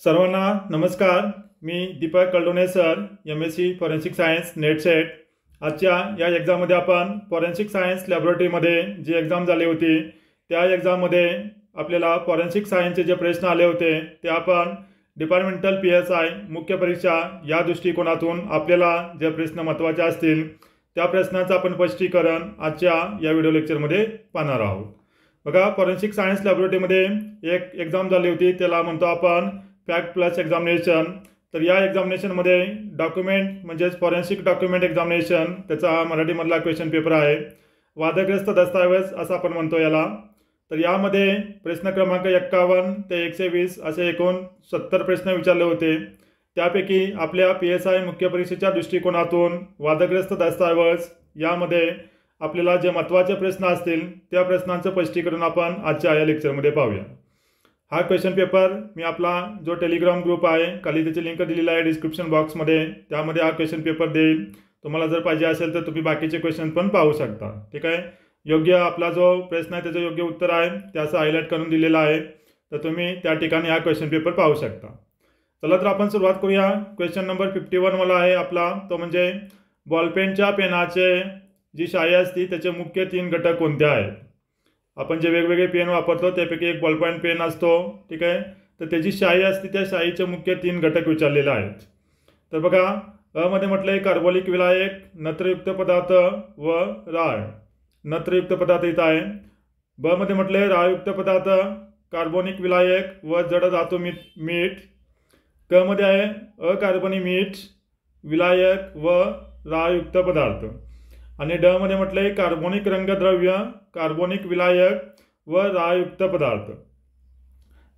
सर्वांना नमस्कार। मी Deepak Kaldone sir, MSc forensic science NET SET. आजच्या या एक्झाममध्ये आपण फॉरेन्सिक सायन्स लॅबोरेटरीमध्ये जी एक्झाम झाली होती त्या एक्झाममध्ये आपल्याला फॉरेन्सिक सायन्सचे जे प्रश्न आले होते ते आपण डिपार्टमेंटल PSI मुख्य परीक्षा या दृष्टिकोनातून आपल्याला जे प्रश्न महत्त्वाचे असतील त्या प्रश्नांचं आपण स्पष्टीकरण आजच्या या व्हिडिओ लेक्चरमध्ये पाहणार आहोत। बघा, फॉरेन्सिक सायन्स लॅबोरेटरीमध्ये एक एक्झाम झाली होती, त्याला म्हणतो आपण फॅक्ट प्लस एक्झामिनेशन। तर या एक्झामिनेशनमध्ये डॉक्युमेंट म्हणजेच फॉरेन्सिक डॉक्युमेंट एक्झामिनेशन, त्याचा हा मराठीमधला क्वेश्चन पेपर आहे। वादग्रस्त दस्तावेज असं आपण म्हणतो याला। तर यामध्ये प्रश्न क्रमांक 51 ते 120 असे एकूण 70 प्रश्न विचारले होते। त्यापैकी आपल्या PSI मुख्य परीक्षेच्या दृष्टिकोनातून वादग्रस्त दस्तावेज यामध्ये आपल्याला जे महत्त्वाचे प्रश्न असतील त्या प्रश्नांचं स्पष्टीकरण आपण आजच्या या लेक्चरमध्ये पाहूया। हा क्वेश्चन पेपर मी आपला जो टेलिग्राम ग्रुप आहे, खाली त्याची लिंक दिलेली आहे डिस्क्रिप्शन बॉक्समध्ये, त्यामध्ये हा क्वेश्चन पेपर देईल। तुम्हाला जर पाहिजे असेल तर तुम्ही बाकीचे क्वेश्चन पण पाहू शकता। ठीक आहे, योग्य आपला जो प्रश्न आहे त्याचं योग्य उत्तर आहे त्याचं हायलाइट करून दिलेलं आहे, तर तुम्ही त्या ठिकाणी हा क्वेश्चन पेपर पाहू शकता। चला तर आपण सुरुवात करूया। क्वेश्चन नंबर 51 वाला आहे आपला, तो म्हणजे बॉलपेनच्या पेनाचे जी शाई असते त्याचे मुख्य 3 घटक कोणते आहेत। आपण जे वेगवेगळे पेन वापरतो त्यापैकी एक बॉलपेन पेन असतो, ठीक आहे, तर त्याची शाई असते, त्या शाईचे मुख्य 3 घटक विचारलेले आहेत। तर बघा, अ मध्ये म्हटलंय कार्बोनिक विलायक, नत्रयुक्त पदार्थ व राळ, नत्रयुक्त पदार्थ इथं आहे। ब मध्ये म्हटलंय राळयुक्त पदार्थ, कार्बोनिक विलायक व जड धातू मीठ। क मध्ये आहे अकार्बनी मीठ, विलायक व राळयुक्त पदार्थ। आणि ड मध्ये म्हटलंय कार्बोनिक रंगद्रव्य, कार्बोनिक विलायक व राळयुक्त पदार्थ।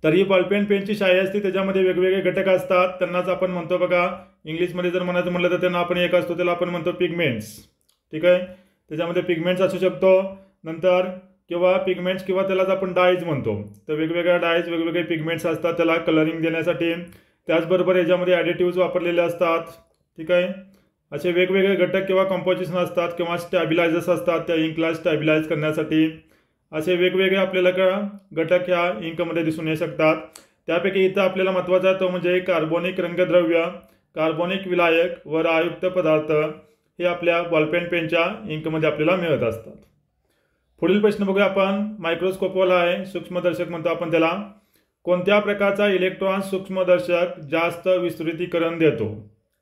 तर ही बॉलपेन पेनची शाई असते, त्याच्यामध्ये वेगवेगळे घटक असतात, त्यांनाच आपण म्हणतो बघा, इंग्लिशमध्ये जर म्हणायचं म्हटलं तर त्यांना आपण एक असतो त्याला आपण म्हणतो पिगमेंट्स। ठीक आहे, त्याच्यामध्ये पिगमेंट्स असू शकतो नंतर किंवा पिगमेंट्स किंवा त्यालाच आपण डायज म्हणतो। तर वेगवेगळ्या डायज वेगवेगळे पिगमेंट्स असतात त्याला कलरिंग देण्यासाठी। त्याचबरोबर याच्यामध्ये ॲडिटिव्ज वापरलेले असतात। ठीक आहे, असे वेगवेगळे घटक किंवा कंपोजिशन असतात किंवा स्टॅबिलायझर्स असतात त्या इंकला स्टॅबिलाइज करण्यासाठी। असे वेगवेगळे आपल्याला घटक ह्या इंकमध्ये दिसून येऊ शकतात। त्यापैकी इथं आपल्याला महत्त्वाचा तो म्हणजे कार्बोनिक रंगद्रव्य, कार्बोनिक विलायक व राळयुक्त पदार्थ हे आपल्या बॉलपेन पेनच्या इंकमध्ये आपल्याला मिळत असतात। पुढील प्रश्न बघूया आपण, मायक्रोस्कोपवाला आहे, सूक्ष्मदर्शक म्हणतो आपण त्याला। कोणत्या प्रकारचा इलेक्ट्रॉन सूक्ष्मदर्शक जास्त विस्तृतीकरण देतो।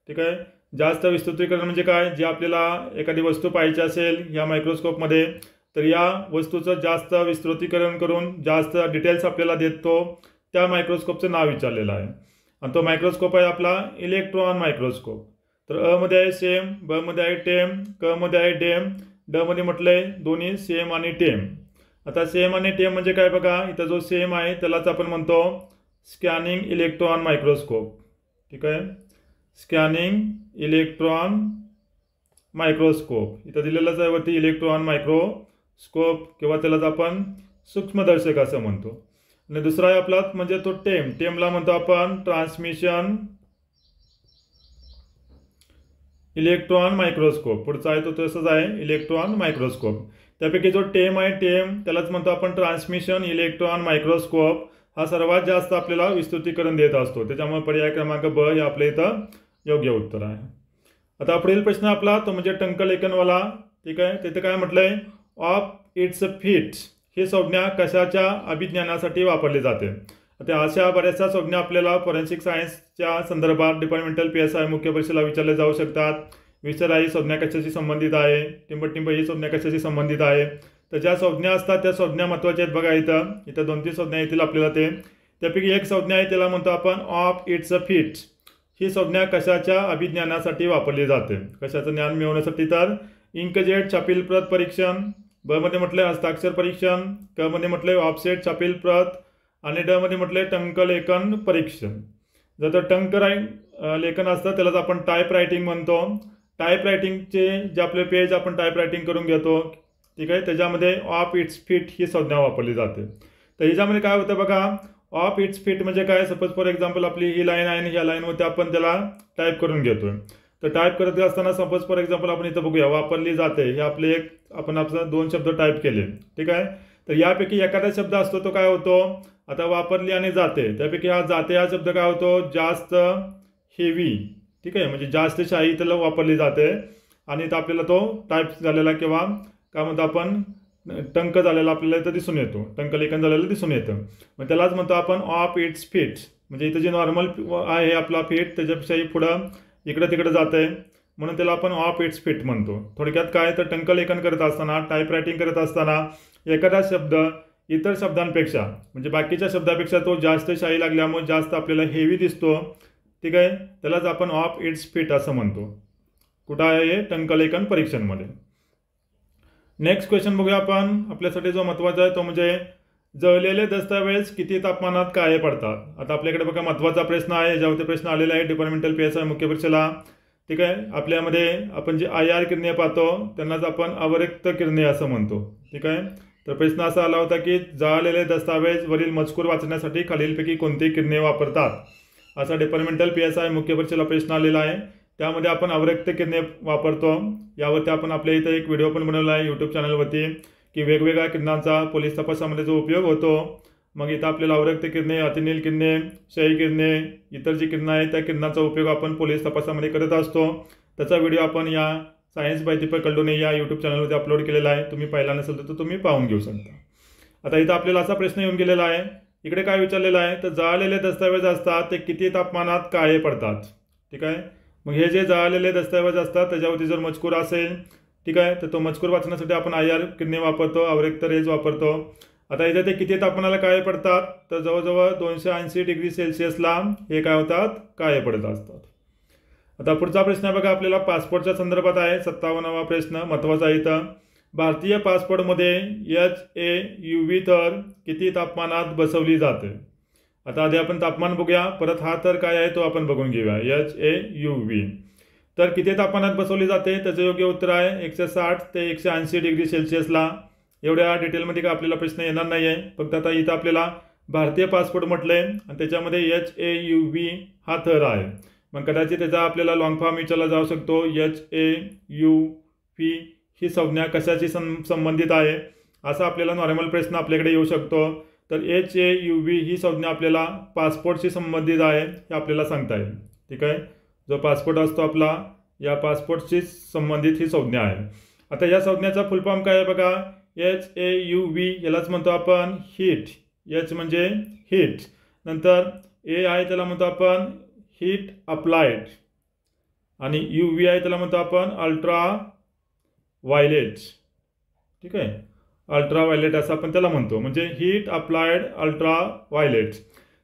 ठीक आहे, जास्त विस्तृतीकरण म्हणजे काय, जे आपल्याला एखादी वस्तू पाहायची असेल या मायक्रोस्कोपमध्ये तर या वस्तूचं जास्त विस्तृतीकरण करून जास्त डिटेल्स आपल्याला देतो, त्या मायक्रोस्कोपचं नाव विचारलेलं आहे। आणि तो मायक्रोस्कोप आहे आपला इलेक्ट्रॉन मायक्रोस्कोप। तर अ मध्ये आहे सेम, ब मध्ये आहे टेम, क मध्ये आहे डेम, ड मध्ये म्हटलंय दोन्ही सेम आणि टेम। आता सेम आणि टेम म्हणजे काय बघा, इथं जो सेम आहे त्यालाच आपण म्हणतो स्कॅनिंग इलेक्ट्रॉन मायक्रोस्कोप। ठीक आहे, स्कॅनिंग इलेक्ट्रॉन मायक्रोस्कोप इथं दिलेलंच आहे वरती, इलेक्ट्रॉन मायक्रोस्कोप किंवा त्यालाच आपण सूक्ष्मदर्शक असं म्हणतो। आणि दुसरा आहे आपला म्हणजे तो टेम, टेमला म्हणतो आपण ट्रान्समिशन इलेक्ट्रॉन मायक्रोस्कोप। पुढचा आहे तो तसंच आहे इलेक्ट्रॉन मायक्रोस्कोप। त्यापैकी जो टेम आहे टेम त्यालाच म्हणतो आपण ट्रान्समिशन इलेक्ट्रॉन मायक्रोस्कोप। हा सर्वात जास्त आपल्याला विस्तृतीकरण देत असतो, त्याच्यामुळे पर्याय क्रमांक ब हे आपल्या इथं योग्य उत्तर आहे। आता पुढील प्रश्न आपला तो म्हणजे टंकलेखनवाला। ठीक आहे, तिथे काय म्हटलंय, ऑफ इट्स फीट ही संज्ञा कशाच्या अभिज्ञानासाठी वापरली जाते। आता अशा बऱ्याचशा संज्ञा आपल्याला फॉरेन्सिक सायन्सच्या संदर्भात डिपार्टमेंटल PSI मुख्य परीक्षेला विचारले जाऊ शकतात। विचारा ही संज्ञा कशाशी संबंधित आहे, टिंबटिंब ही संज्ञा कशाशी संबंधित आहे। तर ज्या संज्ञा असतात त्या संज्ञा महत्त्वाच्या आहेत बघा, इथं 2-3 संज्ञा येतील आपल्याला ते। त्यापैकी एक संज्ञा आहे त्याला म्हणतो आपण ऑफ इट्स फीट। ही संज्ञा कशाच्या अभिज्ञानासाठी वापरली जाते, कशाचं ज्ञान मिळवण्यासाठी, तर इंकजेट छापील प्रत परीक्षण, ब मध्ये म्हटलंय हस्ताक्षर परीक्षण, क मध्ये म्हटलंय ऑफसेट छापील प्रत आणि ड मध्ये म्हटलंय टंकलेखन परीक्षण। जर तर टंक लेखन असतं त्यालाच आपण टाईप रायटिंग म्हणतो। टाईप रायटिंगचे जे आपले पेज आपण टाईप रायटिंग करून घेतो, ठीक आहे, त्याच्यामध्ये ऑफ इट्स फीट ही संज्ञा वापरली जाते। तर ह्याच्यामध्ये काय होतं बघा, ऑफ इट्स फीट म्हणजे काय, सपोज फॉर एक्झाम्पल आपली ही लाईन आहे आणि ह्या लाईनवरती आपण त्याला टाईप करून घेतोय। तर टाईप करत असताना सपोज फॉर एक्झाम्पल आपण इथं बघूया वापरली जाते, हे आपले एक आपण आपलं 2 शब्द टाईप केले। ठीक आहे, तर यापैकी एखादा शब्द असतो तो काय होतो, आता वापरली आणि जाते, त्यापैकी हा जाते हा शब्द काय होतो, जास्त हेवी, ठीक आहे, म्हणजे जास्त शाई त्याला वापरली जाते आणि इथं आपल्याला तो टाईप झालेला किंवा काय म्हणतो आपण टंक झालेला आपल्याला इथं दिसून येतो, टंकलेखन झालेलं दिसून येतं. मग त्यालाच म्हणतो आपण ऑफ इट्स फीट, म्हणजे इथं जे नॉर्मल आहे आपला फीट त्याच्यापेक्षाही पुढं इकडं तिकडं जात आहे म्हणून त्याला आपण ऑफ इट्स फीट म्हणतो. थोडक्यात काय तर टंकलेखन करत असताना, टाईप रायटिंग करत असताना एखादा शब्द इतर शब्दांपेक्षा म्हणजे बाकीच्या शब्दापेक्षा तो जास्त शाई लागल्यामुळे जास्त आपल्याला हेवी दिसतो, ठीक आहे, त्यालाच आपण ऑफ इट्स फीट असं म्हणतो. कुठं आहे हे, टंकलेखन परीक्षांमध्ये. नेक्स्ट क्वेश्चन बघूया आपण. आपल्यासाठी जो महत्त्वाचा आहे तो म्हणजे जळलेले दस्तावेज किती तापमानात काळे पडतात. आता आपल्याकडे बघा महत्त्वाचा प्रश्न आहे, याच्यावरती प्रश्न आलेला आहे डिपार्टमेंटल PSI मुख्य परीक्षेला, ठीक आहे. आपल्यामध्ये आपण जे IR किरणे पाहतो त्यांनाच आपण अवरिक्त किरणे असं म्हणतो, ठीक आहे. तर प्रश्न असा आला होता की जळलेले दस्तावेज वरील मजकूर वाचण्यासाठी खालीलपैकी कोणती किरणे वापरतात, असा डिपार्टमेंटल PSI मुख्य परीक्षेला प्रश्न आलेला आहे. त्यामध्ये आपण अवरिक्त किरणे वापरतो. यावरती आपण आपल्या इथं एक व्हिडिओ पण बनवला आहे यूट्यूब चॅनलवरती की वेगवेगळ्या किरणांचा पोलीस तपासामध्ये जो उपयोग होतो. मग इथं आपल्याला अवरिक्त किरणे, अतिनील किरणे, क्षय किरणे, इतर जी किरणं आहेत त्या किरणांचा उपयोग आपण पोलीस तपासामध्ये करत असतो. त्याचा व्हिडिओ आपण या सायन्स बाय दीपक कल्डोने या यूट्यूब चॅनलवरती अपलोड केलेला आहे. तुम्ही पाहिला नसेल तर तुम्ही पाहून घेऊ शकता. आता इथं आपल्याला असा प्रश्न येऊन गेलेला आहे, इकडे काय विचारलेलं आहे, तर जळलेले दस्तावेज असतात ते किती तापमानात काळे पडतात, ठीक आहे. मग हे जे जळलेले दस्तावेज असतात त्याच्यावरती जर मजकूर असेल, ठीक आहे, तर तो मजकूर वाचण्यासाठी आपण IR किरणे वापरतो, अवरिक्त रेज वापरतो. आता इथे ते किती तापमानाला काळे पडतात, तर जवळजवळ 280 डिग्री सेल्सिअसला हे काय होतात, काळे पडत असतात. आता पुढचा प्रश्न बघा आपल्याला पासपोर्टच्या संदर्भात आहे, 57वा प्रश्न महत्त्वाचा आहे. इथं भारतीय पासपोर्टमध्ये HAUV थर किती तापमानात बसवली जाते. आता आधी आपण तापमान बघूया, परत हा थर काय आहे तो आपण बघून घेऊया. HAUV तर किती तापमानात बसवली जाते, त्याचं योग्य उत्तर आहे 160 ते 180 डिग्री सेल्सिअसला. एवढ्या डिटेलमध्ये का आपल्याला प्रश्न येणार नाही आहे, फक्त आता इथं आपल्याला भारतीय पासपोर्ट म्हटलंय आणि त्याच्यामध्ये HAUV हा थर आहे. मग कदाचित त्याचा आपल्याला लॉंग फॉर्म विचारला जाऊ शकतो, HAUV ही संज्ञा कशाशी संबंधित आहे असा आपल्याला नॉर्मल प्रश्न आपल्याकडे येऊ शकतो. तर HAUV ही संज्ञा आपल्याला पासपोर्टशी संबंधित आहे हे आपल्याला सांगता येईल, ठीक आहे. जो पासपोर्ट असतो आपला, या पासपोर्टशी संबंधित ही संज्ञा आहे. आता या संज्ञाचा फुल फॉर्म काय आहे बघा, HAUV यालाच म्हणतो आपण हीट. H म्हणजे हीट, नंतर A आहे त्याला म्हणतो आपण हीट अप्लाइड आणि UV आहे त्याला म्हणतो आपण अल्ट्रा व्हायलेट, ठीक आहे, अल्ट्रा व्हायलेट असं आपण त्याला म्हणतो, म्हणजे हीट अप्लाइड अल्ट्रा व्हायलेट.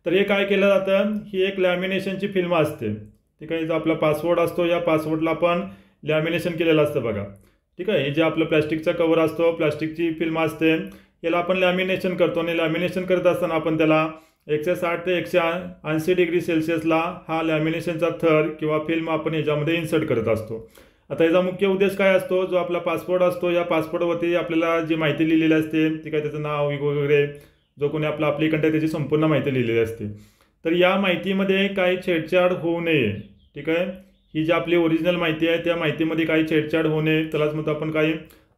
तर हे काय केलं जातं, ही एक लॅमिनेशनची फिल्म असते, ठीक आहे. जो आपला पासपोर्ट असतो या पासपोर्टला आपण लॅमिनेशन केलेलं असतं बघा, ठीक आहे. हे जे आपलं प्लॅस्टिकचा कवर असतो, प्लॅस्टिकची फिल्म असते, याला आपण लॅमिनेशन करतो आणि लॅमिनेशन करत असताना आपण त्याला 160 ते 180 डिग्री सेल्सिअसला हा लॅमिनेशनचा थर किंवा फिल्म आपण याच्यामध्ये इन्सर्ट करत असतो. आता याचा मुख्य उद्देश काय असतो, जो आपला पासपोर्ट असतो या पासपोर्टवरती आपल्याला जी माहिती लिहिलेली असते, ठीक आहे, त्याचं नाव वगैरे जो कोणी आपला ॲप्लिकंट आहे त्याची संपूर्ण माहिती लिहिलेली असते. तर या माहितीमध्ये काही छेडछाड होऊ नये, ठीक आहे. ही जी आपली ओरिजिनल माहिती आहे त्या माहितीमध्ये काही छेडछाड होऊ नये, त्यालाच म्हणतो आपण काही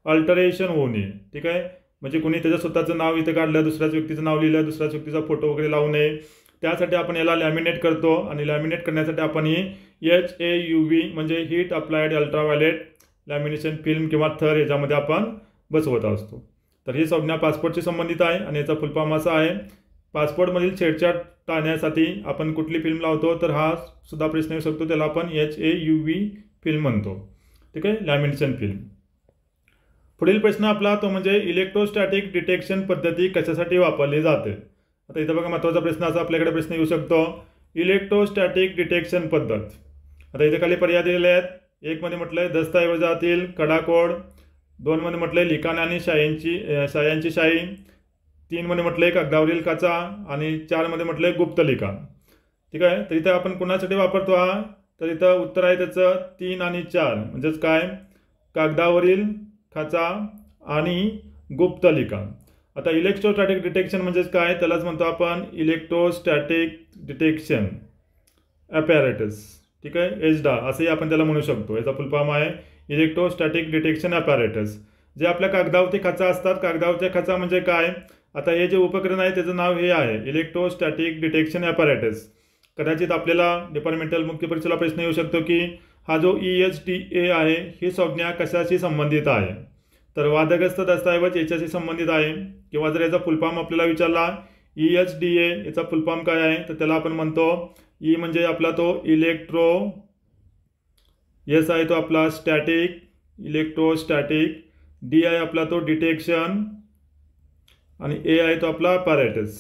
अल्टरेशन होऊ नये, ठीक आहे. म्हणजे कोणी त्याचं स्वतःचं नाव इथं काढलं, दुसऱ्याच व्यक्तीचं नाव लिहिलं, दुसऱ्याच व्यक्तीचा फोटो वगैरे लावू नये, त्यासाठी आपण याला लॅमिनेट करतो. आणि लॅमिनेट करण्यासाठी आपण ही HAUV म्हणजे heat applied ultraviolet lamination film किंवा थर याच्यामध्ये आपण बसवत असतो. तर ही संज्ञा पासपोर्टशी संबंधित आहे आणि याचा फुल फॉर्म असा आहे, पासपोर्टमधील छेडछाड टाळण्यासाठी आपण कुठली फिल्म लावतो, तर हा सुद्धा प्रश्न येऊ शकतो, त्याला आपण HAUV फिल्म म्हणतो, ठीक आहे, लॅमिनेशन फिल्म. पुढील प्रश्न आपला तो म्हणजे इलेक्ट्रोस्टॅटिक डिटेक्शन पद्धती कशासाठी वापरली जाते. आता इथं बघा महत्त्वाचा प्रश्न असा आपल्याकडे प्रश्न येऊ शकतो, इलेक्ट्रोस्टॅटिक डिटेक्शन पद्धत. आता इथे खाली पर्याय दिलेले आहेत. 1 मध्ये म्हटलंय दस्तऐवजातील कडाकोड, 2 मध्ये म्हटलंय लिखाण आणि शायांची शाई, 3 मध्ये म्हटलंय कागदावरील काचा आणि 4 मध्ये म्हटलंय गुप्त लिखाण, ठीक आहे. तर इथं आपण कुणासाठी वापरतो हा, तर इथं उत्तर आहे त्याचं 3 आणि 4 म्हणजेच काय, कागदावरील खाचा आणि गुप्त लिखाण. आता इलेक्ट्रोस्टॅटिक डिटेक्शन म्हणजेच काय, त्यालाच म्हणतो आपण इलेक्ट्रोस्टॅटिक डिटेक्शन ॲपॅरेटस, ठीक आहे, ESDA असंही आपण त्याला म्हणू शकतो. याचा फुल फॉर्म आहे इलेक्ट्रोस्टॅटिक डिटेक्शन ॲपॅरेटस. जे आपल्या कागदावरती खाचा असतात, कागदावरच्या खाचा म्हणजे काय, आता हे जे उपकरण आहे त्याचं नाव हे आहे इलेक्ट्रोस्टॅटिक डिटेक्शन ॲपॅरेटस. कदाचित आपल्याला डिपार्टमेंटल मुख्य परीक्षेला प्रश्न येऊ शकतो की हा जो EHDA आहे ही संज्ञा कशाशी संबंधित आहे. तर वादग्रस्त दस्तऐवज याच्याशी संबंधित आहे. किंवा जर याचा फुलफॉर्म आपल्याला विचारला EHDA याचा फुलफॉर्म काय आहे, तर त्याला आपण म्हणतो ई म्हणजे आपला तो इलेक्ट्रो, एस आहे तो आपला स्टॅटिक, इलेक्ट्रोस्टॅटिक, डी आहे आपला तो डिटेक्शन आणि ए आहे तो आपला ॲपॅरेटस.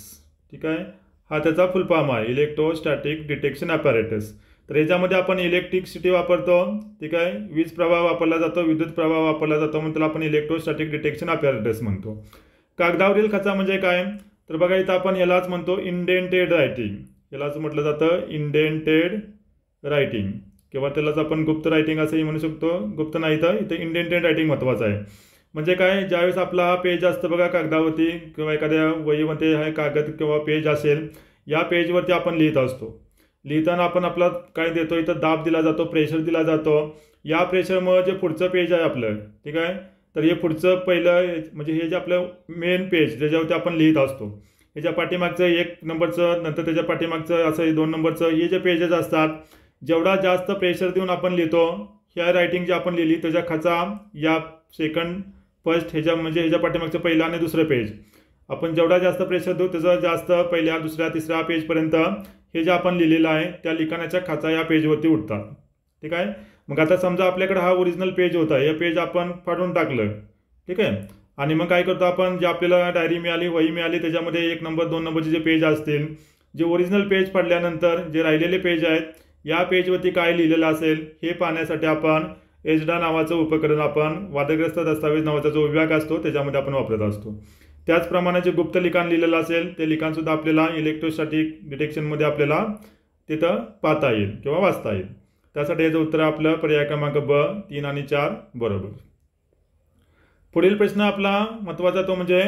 ठीक आहे, हा त्याचा फुल फॉर्म आहे इलेक्ट्रोस्टॅटिक डिटेक्शन ॲपॅरेटस. तर याच्यामध्ये आपण इलेक्ट्रिसिटी वापरतो. ठीक आहे, वीज प्रवाह वापरला जातो, विद्युत प्रवाह वापरला जातो, म्हणून त्याला आपण इलेक्ट्रोस्टॅटिक डिटेक्शन ॲपॅरेटस म्हणतो. कागदावरील खाचा म्हणजे काय, तर बघा इथं आपण यालाच म्हणतो इंडेंटेड रायटिंग. यालाच म्हटलं जातं इंडेंटेड रायटिंग किंवा त्यालाच आपण गुप्त रायटिंग असंही म्हणू शकतो. गुप्त नाही तर इथे इंडेंटेड रायटिंग महत्त्वाचं आहे. म्हणजे काय, ज्यावेळेस आपला हा पेज असतं बघा कागदावरती किंवा एखाद्या वहीमध्ये हा कागद किंवा पेज असेल, या पेजवरती आपण लिहित असतो. लिहिताना आपण आपला काय देतो, इथं दाब दिला जातो, प्रेशर दिला जातो. या प्रेशरमुळे जे पुढचं पेज आहे आपलं, ठीक आहे, तर हे पुढचं पहिलं म्हणजे हे जे आपलं मेन पेज ज्याच्यावरती आपण लिहित असतो, ह्याच्या पाठीमागचं 1 नंबरचं, नंतर त्याच्या पाठीमागचं असं 2 नंबरचं, हे जे पेजेस असतात, जेवढा जास्त प्रेशर देऊन आपण लिहितो, ह्या रायटिंग जी आपण लिहिली त्याच्या खाचा या सेकंड फर्स्ट ह्याच्या म्हणजे ह्याच्या पाठीमागचं पहिलं आणि दुसरं पेज आपण जेवढा जास्त प्रेशर देऊ त्याचं जास्त पहिल्या दुसऱ्या तिसऱ्या पेजपर्यंत हे जे आपण लिहिलेलं आहे त्या लिखाणाच्या खाचा या पेजवरती उठतात. ठीक आहे, मग आता समजा आपल्याकडे हा ओरिजिनल पेज होता, हे पेज आपण फाडून टाकलं. ठीक आहे, आणि मग काय करतो आपण, जे आपल्याला डायरी मिळाली, वही मिळाली, त्याच्यामध्ये 1 नंबर 2 नंबरचे जे पेज असतील, जे ओरिजिनल पेज फाडल्यानंतर जे राहिलेले पेज आहेत या पेजवरती काय लिहिलेलं असेल हे पाहण्यासाठी आपण एजडा नावाचं उपकरण आपण वादग्रस्त दस्तावेज नावाचा जो विभाग असतो त्याच्यामध्ये आपण वापरत असतो. त्याचप्रमाणे जे गुप्त लिखाण लिहिलेलं असेल ते लिखाणसुद्धा आपल्याला इलेक्ट्रोस्टॅटिक डिटेक्शनमध्ये आपल्याला तिथं पाहता येईल किंवा वाचता येईल. त्यासाठी याचं उत्तर आपलं पर्याय क्रमांक ब 3 आणि 4 बरोबर. पुढील प्रश्न आपला महत्त्वाचा तो म्हणजे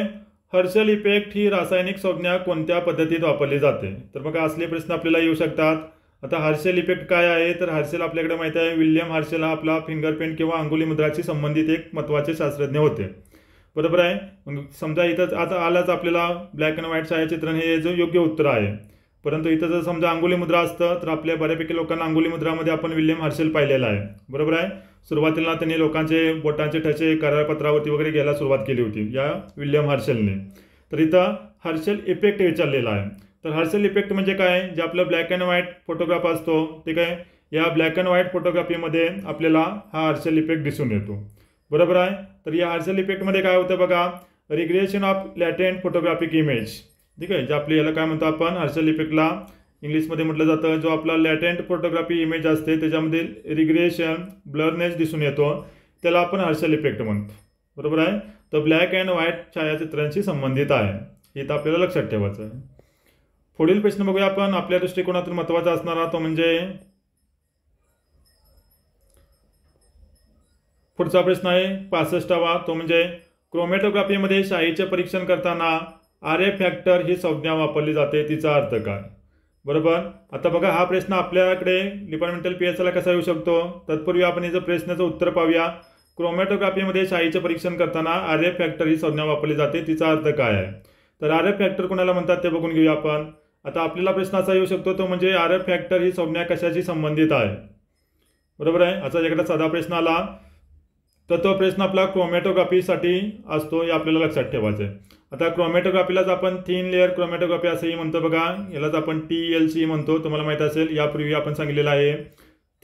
हर्शल इफेक्ट ही रासायनिक संज्ञा कोणत्या पद्धतीत वापरली जाते. तर बघा असले प्रश्न आपल्याला येऊ शकतात. आता हर्शल इफेक्ट काय आहे, तर हर्शल आपल्याकडे माहिती आहे विल्यम हर्शल हा आपला फिंगरप्रिंट किंवा अंगुली मुद्राशी संबंधित एक महत्त्वाचे शास्त्रज्ञ होते. बरोबर आहे. मग समजा इथंच आता आलाच आपल्याला ब्लॅक अँड व्हाईट छायाचित्रण हे जो योग्य उत्तर आहे. परंतु इथं जर समजा अंगुली मुद्रा असतं तर आपल्या बऱ्यापैकी लोकांना अंगुली मुद्रामध्ये आपण विल्यम हर्शल पाहिलेला आहे. बरोबर आहे. सुरुवातीला त्यांनी लोकांचे बोटांचे ठसे करारपत्रावरती वगैरे घ्यायला सुरुवात केली होती या विल्यम हर्शलने. तर इथं हर्शल इफेक्ट विचारलेला आहे. तर हर्शल इफेक्ट म्हणजे काय, जे आपलं ब्लॅक अँड व्हाईट फोटोग्राफ असतो, ठीक आहे, या ब्लॅक अँड व्हाईट फोटोग्राफीमध्ये आपल्याला हा हर्शल इफेक्ट दिसून येतो. बरोबर आहे. तर या हर्शल इफेक्टमध्ये काय होतं बघा, रिग्रेशन ऑफ लॅटेंट फोटोग्राफिक इमेज. ठीक आहे, जे आपली याला काय म्हणतो आपण हर्शल इफेक्टला इंग्लिशमध्ये म्हटलं जातं, जो आपला लॅटेंट फोटोग्राफी इमेज असते त्याच्यामध्ये रिग्रेशन ब्लरनेस दिसून येतो, त्याला आपण हर्शल इफेक्ट म्हणतो. बरोबर आहे. तर ब्लॅक अँड व्हाईट छायाचित्रांशी संबंधित आहे, हे तर आपल्याला लक्षात ठेवायचं आहे. पुढील प्रश्न बघूया आपण आपल्या दृष्टिकोनातून महत्त्वाचा असणारा तो म्हणजे पुढचा प्रश्न आहे 65वा, तो म्हणजे क्रोमॅटोग्राफीमध्ये शाईचे परीक्षण करताना RF फॅक्टर ही संज्ञा वापरली जाते, तिचा अर्थ काय. बरोबर. आता बघा हा प्रश्न आपल्याकडे डिपार्टमेंटल PSला कसा येऊ शकतो. तत्पूर्वी आपण याचं प्रश्नाचं उत्तर पाहूया. क्रोमॅटोग्राफीमध्ये शाईचे परीक्षण करताना RF फॅक्टर ही संज्ञा वापरली जाते, तिचा अर्थ काय आहे. तर RF फॅक्टर कोणाला म्हणतात ते बघून घेऊया आपण. आता आपल्याला प्रश्न असा येऊ शकतो तो म्हणजे RF फॅक्टर ही संज्ञा कशाशी संबंधित आहे. बरोबर आहे. असा एखादा साधा प्रश्न आला तर तो प्रश्न आपला क्रोमॅटोग्राफीसाठी असतो, हे आपल्याला लक्षात ठेवायचं आहे. आता क्रोमॅटोग्राफीलाच आपण थिन लेअर क्रोमॅटोग्राफी असंही म्हणतो बघा, यालाच आपण TLC म्हणतो, तुम्हाला माहीत असेल, यापूर्वी आपण सांगितलेलं आहे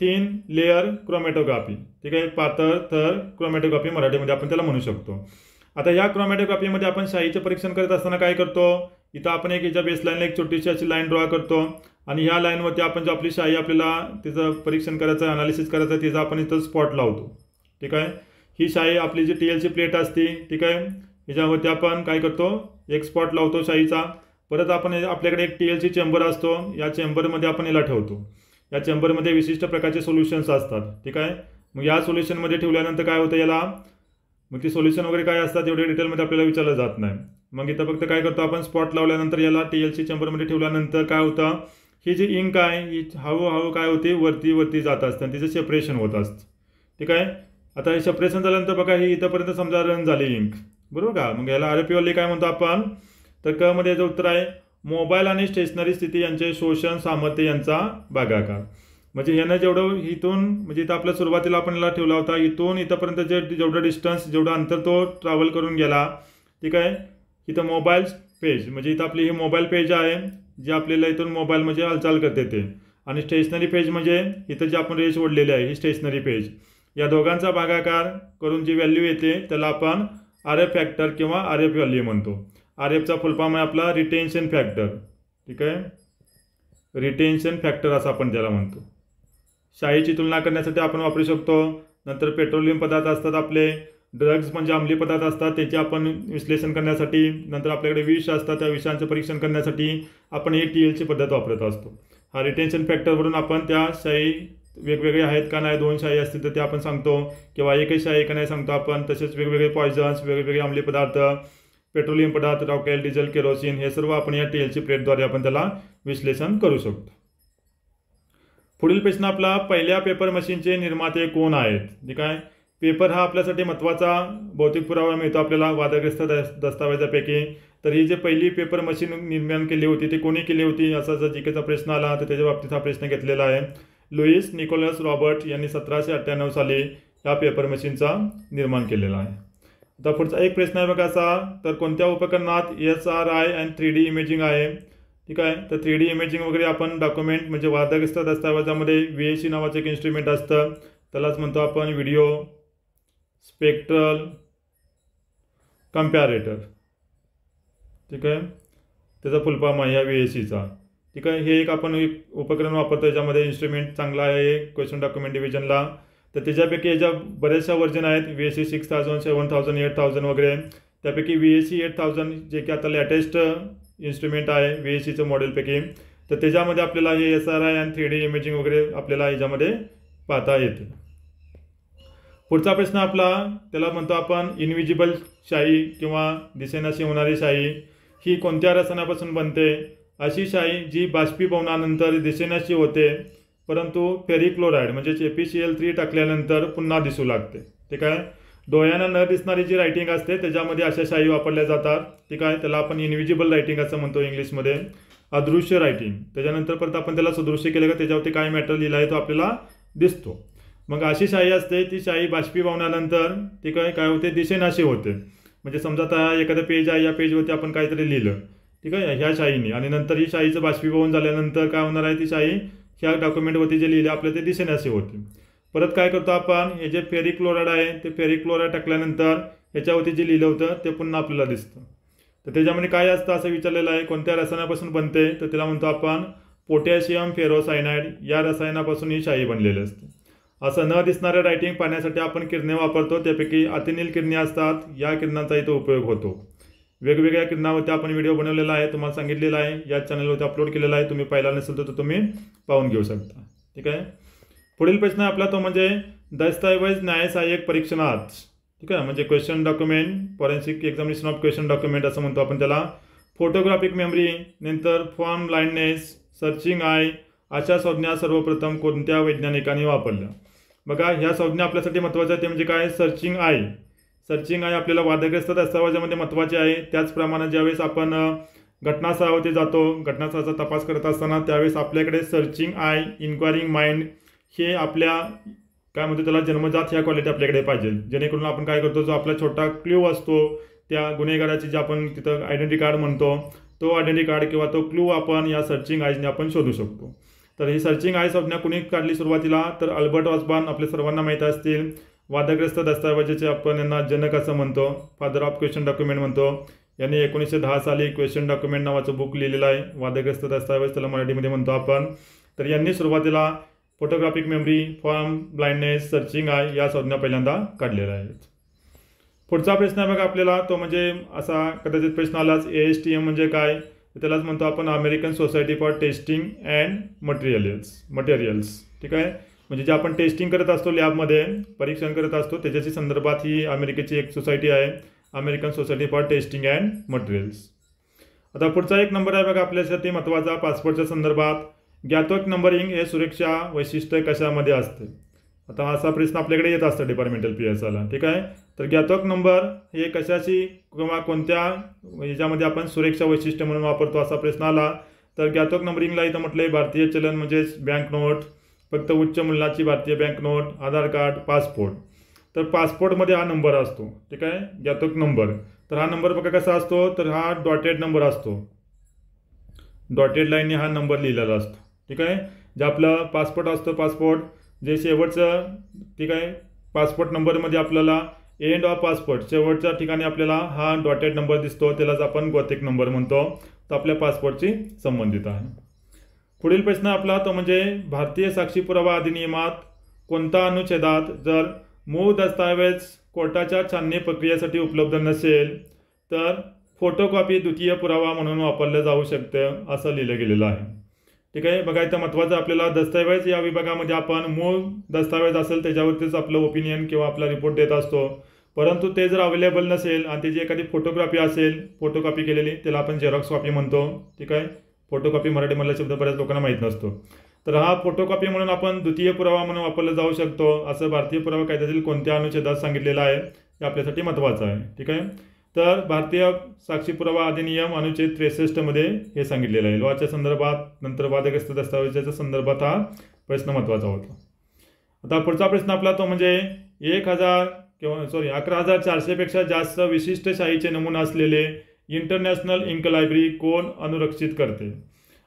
थिन लेअर क्रोमॅटोग्राफी. ठीक आहे, पातळ थर क्रोमॅटोग्राफी मराठीमध्ये आपण त्याला म्हणू शकतो. आता या क्रोमॅटोग्राफीमध्ये आपण शाईचे परीक्षण करत असताना काय करतो, इथं आपण एक याच्या बेसलाईनला एक छोटीशी अशी लाईन ड्रॉ करतो आणि ह्या लाईनवरती आपण जो आपली शाई आपल्याला तिचं परीक्षण करायचं अनालिसिस करायचं तिचं आपण इथं स्पॉट लावतो. ठीक आहे, ही शाई आपली जी TLC प्लेट असते, ठीक आहे, ह्याच्यावरती आपण काय करतो एक स्पॉट लावतो शाईचा. परत आपण आपल्याकडे एक TLC चेंबर असतो, या चेंबरमध्ये आपण याला ठेवतो. या चेंबरमध्ये विशिष्ट प्रकारचे सोल्युशन्स असतात. ठीक आहे, मग या सोल्युशनमध्ये ठेवल्यानंतर काय होतं याला, मग ती सोल्युशन वगैरे काय असतात एवढे डिटेलमध्ये आपल्याला विचारलं जात नाही. मग इथं फक्त काय करतो आपण स्पॉट लावल्यानंतर याला TLC चेंबरमध्ये ठेवल्यानंतर काय होतं, ही जी इंक आहे ही हळूहळू काय होते वरती जात असते आणि तिचं सेपरेशन होत असतं. ठीक आहे, आता हे सेपरेशन झाल्यानंतर बघा ही इथंपर्यंत समजा रन झाली इंक, बरोबर का. मग याला RFP वाली काय म्हणतो आपण, तर क मध्ये याचं उत्तर आहे मोबाईल आणि स्टेशनरी स्थिती यांचे शोषण सामर्थ्य यांचा भागाकार. म्हणजे ह्यानं जेवढं इथून म्हणजे इथं आपल्या सुरुवातीला आपण याला ठेवला होता, इथून इथंपर्यंत जेवढं डिस्टन्स जेवढं अंतर तो ट्रॅव्हल करून गेला, ठीक आहे. इथं मोबाईल पेज म्हणजे इथं आपली ही मोबाईल पेज आहे जे आपल्याला इथून मोबाईल म्हणजे हालचाल करते ते, आणि स्टेशनरी पेज म्हणजे इथं जे आपण रेष ओढलेली आहे ही स्टेशनरी पेज, या दोघांचा भागाकार करून जी व्हॅल्यू येते त्याला आपण RF फॅक्टर किंवा RF व्हॅल्यू म्हणतो. RFचा फुल फॉर्म आहे आपला रिटेन्शन फॅक्टर, ठीक आहे. रिटेन्शन फॅक्टर असं आपण त्याला म्हणतो. शाईची तुलना करण्यासाठी आपण वापरू शकतो. नंतर पेट्रोलियम पदार्थ असतात आपले, ड्रग्ज म्हणजे अंमली पदार्थ असतात त्याचे आपण विश्लेषण करण्यासाठी, नंतर आपल्याकडे विष असतात त्या विषांचं परीक्षण करण्यासाठी आपण ही TLची पद्धत वापरत असतो. हा रिटेन्शन फॅक्टरवरून आपण त्या शाई वेगवेगळे आहेत का नाही, 2 शाई असतील तर ते आपण सांगतो, किंवा एकही शाई का नाही सांगतो आपण. तसेच वेगवेगळे पॉयझन्स, वेगवेगळे अंमली पदार्थ, पेट्रोलियम पदार्थ, रॉकेल, डिझेल, केरोसिन हे सर्व आपण या TLची प्लेटद्वारे आपण त्याला विश्लेषण करू शकतो. पुढील प्रश्न आपला पहिल्या पेपर मशीनचे निर्माते कोण आहेत, ठीक आहे. पेपर हा आपल्यासाठी महत्त्वाचा भौतिक पुरावा मिळतो आपल्याला वादग्रस्त दस्तावेजापैकी. तर ही जे पहिली पेपर मशीन निर्माण केली होती ती कोणी केली होती असा जर जीकेचा प्रश्न आला तर त्याच्या बाबतीत हा प्रश्न घेतलेला आहे. लुईस निकोलस रॉबर्ट यांनी 1798 साली या पेपर मशीनचा निर्माण केलेला आहे. आता पुढचा एक प्रश्न आहे बघा असा, तर कोणत्या उपकरणात SRI आणि 3D इमेजिंग आहे, ठीक आहे. तर 3D इमेजिंग वगैरे आपण डॉक्युमेंट म्हणजे वादग्रस्त दस्तावेजामध्ये VAC नावाचं एक इन्स्ट्रुमेंट असतं, त्यालाच म्हणतो आपण व्हिडिओ स्पेक्ट्रल कम्पॅरेटर, ठीक आहे. त्याचा फुल फॉर्म आहे या VACचा, ठीक आहे. हे एक आपण एक उपकरण वापरतो, याच्यामध्ये इन्स्ट्रुमेंट चांगला आहे क्वेश्चन डॉक्युमेंट डिव्हिजनला. तर त्याच्यापैकी याच्या बऱ्याचशा वर्जन आहेत, VAC 6000, 7000, 8000 वगैरे. त्यापैकी VAC 8000 जे की आता लेटेस्ट इन्स्ट्रुमेंट आहे VACचं मॉडेलपैकी, तर त्याच्यामध्ये आपल्याला हे SRI आणि 3D इमेजिंग वगैरे आपल्याला याच्यामध्ये पाहता येते. पुढचा प्रश्न आपला त्याला म्हणतो आपण इनविजिबल शाई किंवा दिसेनाशी होणारी शाई ही कोणत्या रसायनापासून बनते. अशी शाई जी बाष्पीभवनानंतर दिसेनाशी होते परंतु फेरिक्लोराईड म्हणजे FeCl3 टाकल्यानंतर पुन्हा दिसू लागते, ठीक आहे. डोळ्यांना न दिसणारी जी रायटिंग असते त्याच्यामध्ये अशा शाई वापरल्या जातात, ठीक आहे. त्याला आपण इनविजिबल रायटिंग असं म्हणतो इंग्लिशमध्ये, अदृश्य रायटिंग. त्याच्यानंतर परत आपण त्याला सदृश्य केलं का त्याच्यावरती काय मॅटर लिहिलं आहे तो आपल्याला दिसतो. मग अशी शाई असते ती शाई बाष्पीभवनानंतर ती काय होते दिसेनाशी होते. म्हणजे समजा आता एखादं पेज आहे, या पेजवरती आपण काहीतरी लिहिलं, ठीक आहे, ह्या शाईने, आणि नंतर ही शाईचं बाष्पीभवन झाल्यानंतर काय होणार आहे, ती शाई ह्या डॉक्युमेंटवरती जे लिहिलं आपल्याला ते दिसेनाशी होते. परत काय करतो आपण, हे जे फेरिक्लोराईड आहे ते फेरिक्लोराईड टाकल्यानंतर ह्याच्यावरती जे लिहिलं होतं ते पुन्हा आपल्याला दिसतं. तर त्याच्यामध्ये काय असतं असं विचारलेलं आहे, कोणत्या रसायनापासून बनते, तर त्याला म्हणतो आपण पोटॅशियम फेरोसायनाइड या रसायनापासून ही शाई बनलेली असते. असं न दिसणारं रायटिंग पाहण्यासाठी आपण किरणे वापरतो, त्यापैकी अतिनील किरणे असतात, या किरणांचा इथं उपयोग होतो. वेगवेगळ्या किरणावरती आपण व्हिडिओ बनवलेला आहे, तुम्हाला सांगितलेला आहे, या चॅनलवरती अपलोड केलेला आहे, तुम्ही पाहिला नसेल तर तुम्ही पाहून घेऊ शकता, ठीक आहे. पुढील प्रश्न आपला तो म्हणजे दस्तऐवज न्यायसहाय्यक परीक्षणार्थ, ठीक आहे, म्हणजे question document forensic examination of question document असं म्हणतो आपण त्याला. फोटोग्राफिक मेमरी, नंतर फॉर्म ब्लाइंडनेस, सर्चिंग आय अशा संज्ञा सर्वप्रथम कोणत्या वैज्ञानिकांनी वापरल्या. बघा ह्या संज्ञा आपल्यासाठी महत्त्वाच्या आहे, ते म्हणजे काय, सर्चिंग आय. सर्चिंग आय आपल्याला वादग्रस्त दस्तावेजामध्ये महत्त्वाचे आहे. त्याचप्रमाणे ज्यावेळेस आपण घटनास्थळावरती जातो, घटनास्थळाचा तपास करत असताना त्यावेळेस आपल्याकडे सर्चिंग आय, इन्क्वायरिंग माइंड हे आपल्या काय म्हणतो त्याला जन्मजात ह्या क्वालिटी आपल्याकडे पाहिजे, जेणेकरून आपण काय करतो जो आपला छोटा क्ल्यू असतो त्या गुन्हेगाराची जे आपण तिथं आयडेंटिटी कार्ड म्हणतो, तो आयडेंटिटी कार्ड किंवा तो क्ल्यू आपण या सर्चिंग आयने आपण शोधू शकतो. तर ही सर्चिंग आय संज्ञा कुणी काढली सुरुवातीला, तर अल्बर्ट ऑसबॉर्न आपल्या सर्वांना माहीत असतील. वादग्रस्त दस्तावेजाचे आपण यांना जनक असं म्हणतो, फादर ऑफ क्वेश्चन डॉक्युमेंट म्हणतो. यांनी 1910 साली क्वेश्चन डॉक्युमेंट नावाचं बुक लिहिलेलं आहे, वादग्रस्त दस्तावेज त्याला मराठीमध्ये म्हणतो आपण. तर यांनी सुरुवातीला photographic memory, form blindness, searching I या संज्ञा पहिल्यांदा काढलेल्या आहेत. पुढचा प्रश्न आहे बघा आपल्याला, तो म्हणजे असा कदाचित प्रश्न आलाच, ASTM म्हणजे काय, त्यालाच म्हणतो आपण American society for testing and materials, ठीक आहे. म्हणजे जे आपण टेस्टिंग करत असतो लॅबमध्ये, परीक्षण करत असतो, त्याच्याशी संदर्भात ही अमेरिकेची एक सोसायटी आहे, American society for testing and materials. आता पुढचा एक नंबर आहे बघा आपल्यासाठी महत्त्वाचा पासपोर्टच्या संदर्भात, ज्ञातक नंबरिंग हे सुरक्षा वैशिष्ट्य कशामध्ये असते. आता असा प्रश्न आपल्याकडे येत असतं डिपार्टमेंटल PSIला, ठीक आहे. तर ज्ञातक नंबर हे कशाची किंवा कोणत्या याच्यामध्ये आपण सुरक्षा वैशिष्ट्य म्हणून वापरतो असा प्रश्न आला तर ज्ञातक नंबरिंगला इथं म्हटलंय भारतीय चलन म्हणजेच बँक नोट, फक्त उच्च मूल्याची भारतीय बँक नोट, आधार कार्ड, पासपोर्ट. तर पासपोर्टमध्ये हा नंबर असतो, ठीक आहे, ज्ञातक नंबर. तर हा नंबर बघा कसा असतो, तर हा डॉटेड नंबर असतो, डॉटेड लाईनने हा नंबर लिहिलेला असतो, ठीक आहे. जे आपलं पासपोर्ट असतो, पासपोर्ट जे शेवटचं, ठीक आहे, पासपोर्ट नंबरमध्ये आपल्याला एंड ऑफ पासपोर्ट शेवटच्या ठिकाणी आपल्याला हा डॉटेड नंबर दिसतो, त्यालाच आपण गॉथिक नंबर म्हणतो. तो आपल्या पासपोर्टशी संबंधित आहे. पुढील प्रश्न आपला तो म्हणजे भारतीय साक्षी पुरावा अधिनियमात कोणत्या अनुच्छेदात जर मूळ दस्तावेज कोर्टाच्या छाननी प्रक्रियेसाठी उपलब्ध नसेल तर फोटोकॉपी द्वितीय पुरावा म्हणून वापरलं जाऊ शकतं असं लिहिलं गेलेलं आहे, ठीक आहे. बघा इथं महत्त्वाचं आपल्याला दस्तावेज या विभागामध्ये आपण मूळ दस्तावेज असेल त्याच्यावरतीच आपलं ओपिनियन किंवा आपला रिपोर्ट देत असतो. परंतु ते जर अवेलेबल नसेल आणि त्याची एखादी फोटोग्राफी असेल फोटोकॉपी केलेली त्याला आपण झेरॉक्स कॉपी म्हणतो, ठीक आहे. फोटोकॉपी मराठीमधला शब्द बऱ्याच लोकांना माहीत नसतो. तर हा फोटोकॉपी म्हणून आपण द्वितीय पुरावा म्हणून वापरला जाऊ शकतो असं भारतीय पुरावा कायद्यातील कोणत्या अनुच्छेदात सांगितलेलं आहे हे आपल्यासाठी महत्त्वाचं आहे, ठीक आहे. तर भारतीय साक्षी पुरावा अधिनियम अनुच्छेद 63 मध्ये हे सांगितलेलं आहे. लॉच्या संदर्भात नंतर वादग्रस्त दस्तावेजाच्या संदर्भात हा प्रश्न महत्त्वाचा होता. आता पुढचा प्रश्न आपला तो म्हणजे 11,400 पेक्षा जास्त विशिष्ट शाईचे नमुना असलेले इंटरनॅशनल इंक लायब्ररी कोण अनुरक्षित करते.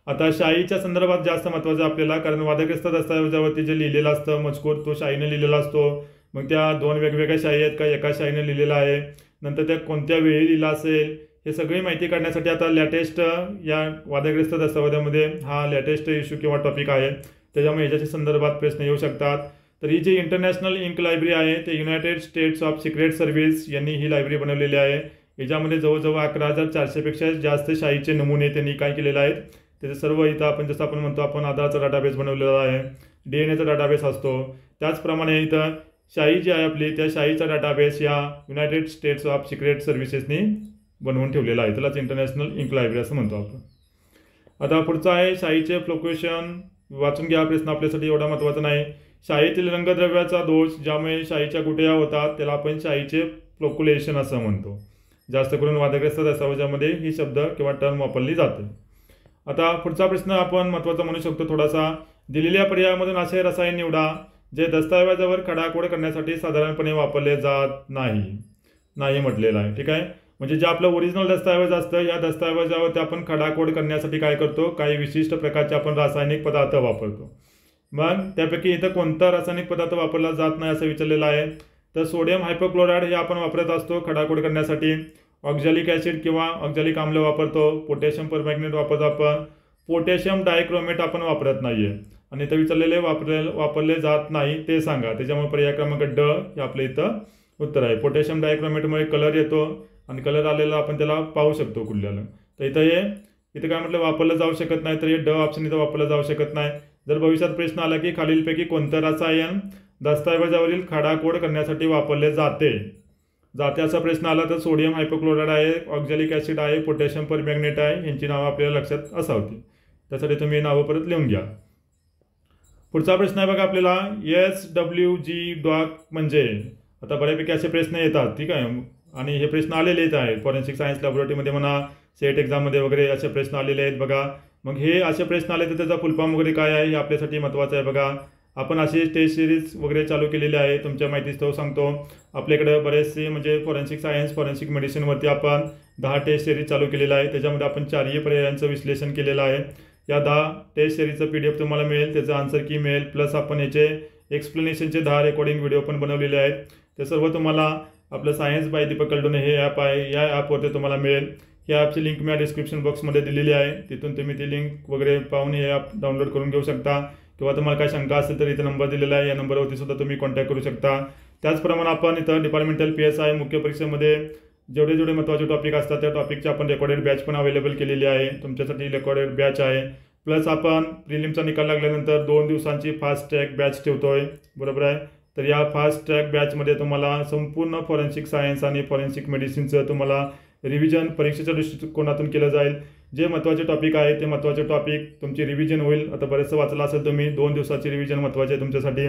आता शाईच्या संदर्भात जास्त महत्त्वाचं आपल्याला, कारण वादग्रस्त दस्तावेजावरती जे लिहिलेलं असतं मजकूर तो शाईने लिहिलेला असतो. मग त्या दोन वेगवेगळ्या शाई आहेत का एका शाईने लिहिलेला आहे, नंतर त्या कोणत्या वेळी लिहिला असेल, हे सगळी माहिती काढण्यासाठी आता लेटेस्ट या वादग्रस्त दस्तावेजामध्ये हा लेटेस्ट इश्यू किंवा टॉपिक आहे, त्याच्यामुळे याच्या संदर्भात प्रश्न येऊ शकतात. तर ही जी इंटरनॅशनल इंक लायब्ररी आहे ते United States of secret service यांनी ही लायब्ररी बनवलेली आहे. याच्यामध्ये जवळजवळ 11,400 पेक्षा जास्त शाईचे नमुने त्यांनी काय केलेले आहेत त्याचे सर्व इथं आपण जसं आपण म्हणतो आपण आधारचा डाटाबेस बनवलेला आहे, DNA चा डाटाबेस असतो, त्याचप्रमाणे इथं शाई जी आहे आपली त्या शाईचा डाटाबेस या युनायटेड स्टेट्स ऑफ सिक्रेट सर्व्हिसेसनी बनवून ठेवलेला आहे, त्यालाच इंटरनॅशनल इंक लायब्ररी असं म्हणतो आपण. आता पुढचा आहे शाईचे फ्लोक्युएशन. वाचून घ्या, प्रश्न आपल्यासाठी एवढा महत्त्वाचा नाही. शाईतील रंगद्रव्याचा दोष ज्यामुळे शाईच्या गुटया होतात त्याला आपण शाईचे फ्लोक्युलेशन असं म्हणतो. जास्त करून वादग्रस्त दस्तावेजामध्ये ही शब्द किंवा टर्म वापरली जाते. आता पुढचा प्रश्न आपण महत्त्वाचा म्हणू शकतो थोडासा. दिलेल्या पर्यायामधून असे रसायन निवडा जे दस्तावेजावर खडाखोड करण्यासाठी साधारणपणे वापरले जात नाही म्हटलेलं आहे, ठीक आहे. म्हणजे जे आपलं ओरिजिनल दस्तावेज असतं या दस्तावेजावरती आपण खडाखोड करण्यासाठी काय करतो, काही विशिष्ट प्रकारचे आपण रासायनिक पदार्थ वापरतो. मग त्यापैकी इथं कोणता रासायनिक पदार्थ वापरला जात नाही असं विचारलेलं आहे. तर सोडियम हायपोक्लोराईड हे आपण वापरत असतो खडाखोड करण्यासाठी. ऑक्झॅलिक ॲसिड किंवा ऑक्झॅलिक आम्ल वापरतो. पोटॅशियम परमॅंगनेट वापरतो आपण. पोटॅशियम डायक्रोमेट आपण वापरत नाही आहे. आणि इथं विचारलेले वापरले जात नाही ते सांगा. त्याच्यामुळे पर्याय क्रमांक ड हे आपलं इथं उत्तर आहे. पोटॅशियम डायक्रोमेटमुळे कलर येतो आणि कलर आलेला आपण त्याला पाहू शकतो कुठल्याला. तर इथं काय म्हटलं वापरलं जाऊ शकत नाही, तर हे ड ऑप्शन इथं वापरलं जाऊ शकत नाही. जर भविष्यात प्रश्न आला की खालीलपैकी कोणतं रसायन दस्तावेजावरील खडाखोड करण्यासाठी वापरले जाते असा प्रश्न आला तर सोडियम हायपोक्लोराईड आहे, ऑक्झॅलिक ॲसिड आहे, पोटॅशियम परमॅंगनेट आहे, यांची नावं आपल्याला लक्षात असावी. त्यासाठी तुम्ही नावं परत लिहून घ्या. पुढचा प्रश्न आहे बघा आपल्याला SWG डॉक म्हणजे. आता बऱ्यापैकी असे प्रश्न येतात, ठीक आहे, आणि हे प्रश्न आलेलेच आहेत फॉरेन्सिक सायन्स लॅबोरेटरीमध्ये म्हणा, सेट एक्झाममध्ये वगैरे असे प्रश्न आलेले आहेत बघा. मग हे असे प्रश्न आले तर त्याचा फुलफॉर्म वगैरे काय आहे हे आपल्यासाठी महत्त्वाचं आहे बघा. आपण अशी टेस्ट सिरीज वगैरे चालू केलेली आहे, तुमच्या माहितीस्तव सांगतो. आपल्याकडे बरेचसे म्हणजे फॉरेन्सिक सायन्स फॉरेन्सिक मेडिसिनवरती आपण 10 टेस्ट सिरीज चालू केलेला आहे. त्याच्यामध्ये आपण 4ही पर्यायांचं विश्लेषण केलेलं आहे. या 10 टेस्ट सिरीजचं PDF तुम्हाला मिळेल, त्याचं आन्सर की मिळेल, प्लस आपण याचे एक्सप्लेनेशनचे 10 रेकॉर्डिंग व्हिडिओ पण बनवलेले आहेत. ते सर्व तुम्हाला आपलं सायन्स बाय दीपक कलडोने हे ॲप आहे, या ॲपवरती तुम्हाला मिळेल. या ॲपची लिंक मी डिस्क्रिप्शन बॉक्समध्ये दिलेली आहे, तिथून तुम्ही ती लिंक वगैरे पाहून हे ॲप डाउनलोड करून घेऊ शकता. किंवा तुम्हाला काय शंका असेल तर इथं नंबर दिलेला आहे, या नंबरवरती सुद्धा तुम्ही कॉन्टॅक्ट करू शकता. त्याचप्रमाणे आपण इथं डिपार्टमेंटल PSI मुख्य परीक्षेमध्ये जेवढे महत्त्वाचे टॉपिक असतात त्या टॉपिकची आपण रेकॉर्डेड बॅच पण अवेलेबल केलेली आहे. तुमच्यासाठी रेकॉर्डेड बॅच आहे. प्लस आपण प्रिलिमचा निकाल लागल्यानंतर 2 दिवसांची फास्ट ट्रॅक बॅच ठेवतोय, बरोबर आहे. तर या फास्ट ट्रॅक बॅचमध्ये तुम्हाला संपूर्ण फॉरेन्सिक सायन्स आणि फॉरेन्सिक मेडिसिनचं तुम्हाला रिव्हिजन परीक्षेच्या दृष्टिकोनातून केलं जाईल. जे महत्त्वाचे टॉपिक आहे ते महत्त्वाचे टॉपिक तुमची रिव्हिजन होईल. आता बरेचसं वाचलं असेल तुम्ही, 2 दिवसाची रिव्हिजन महत्त्वाची आहे तुमच्यासाठी.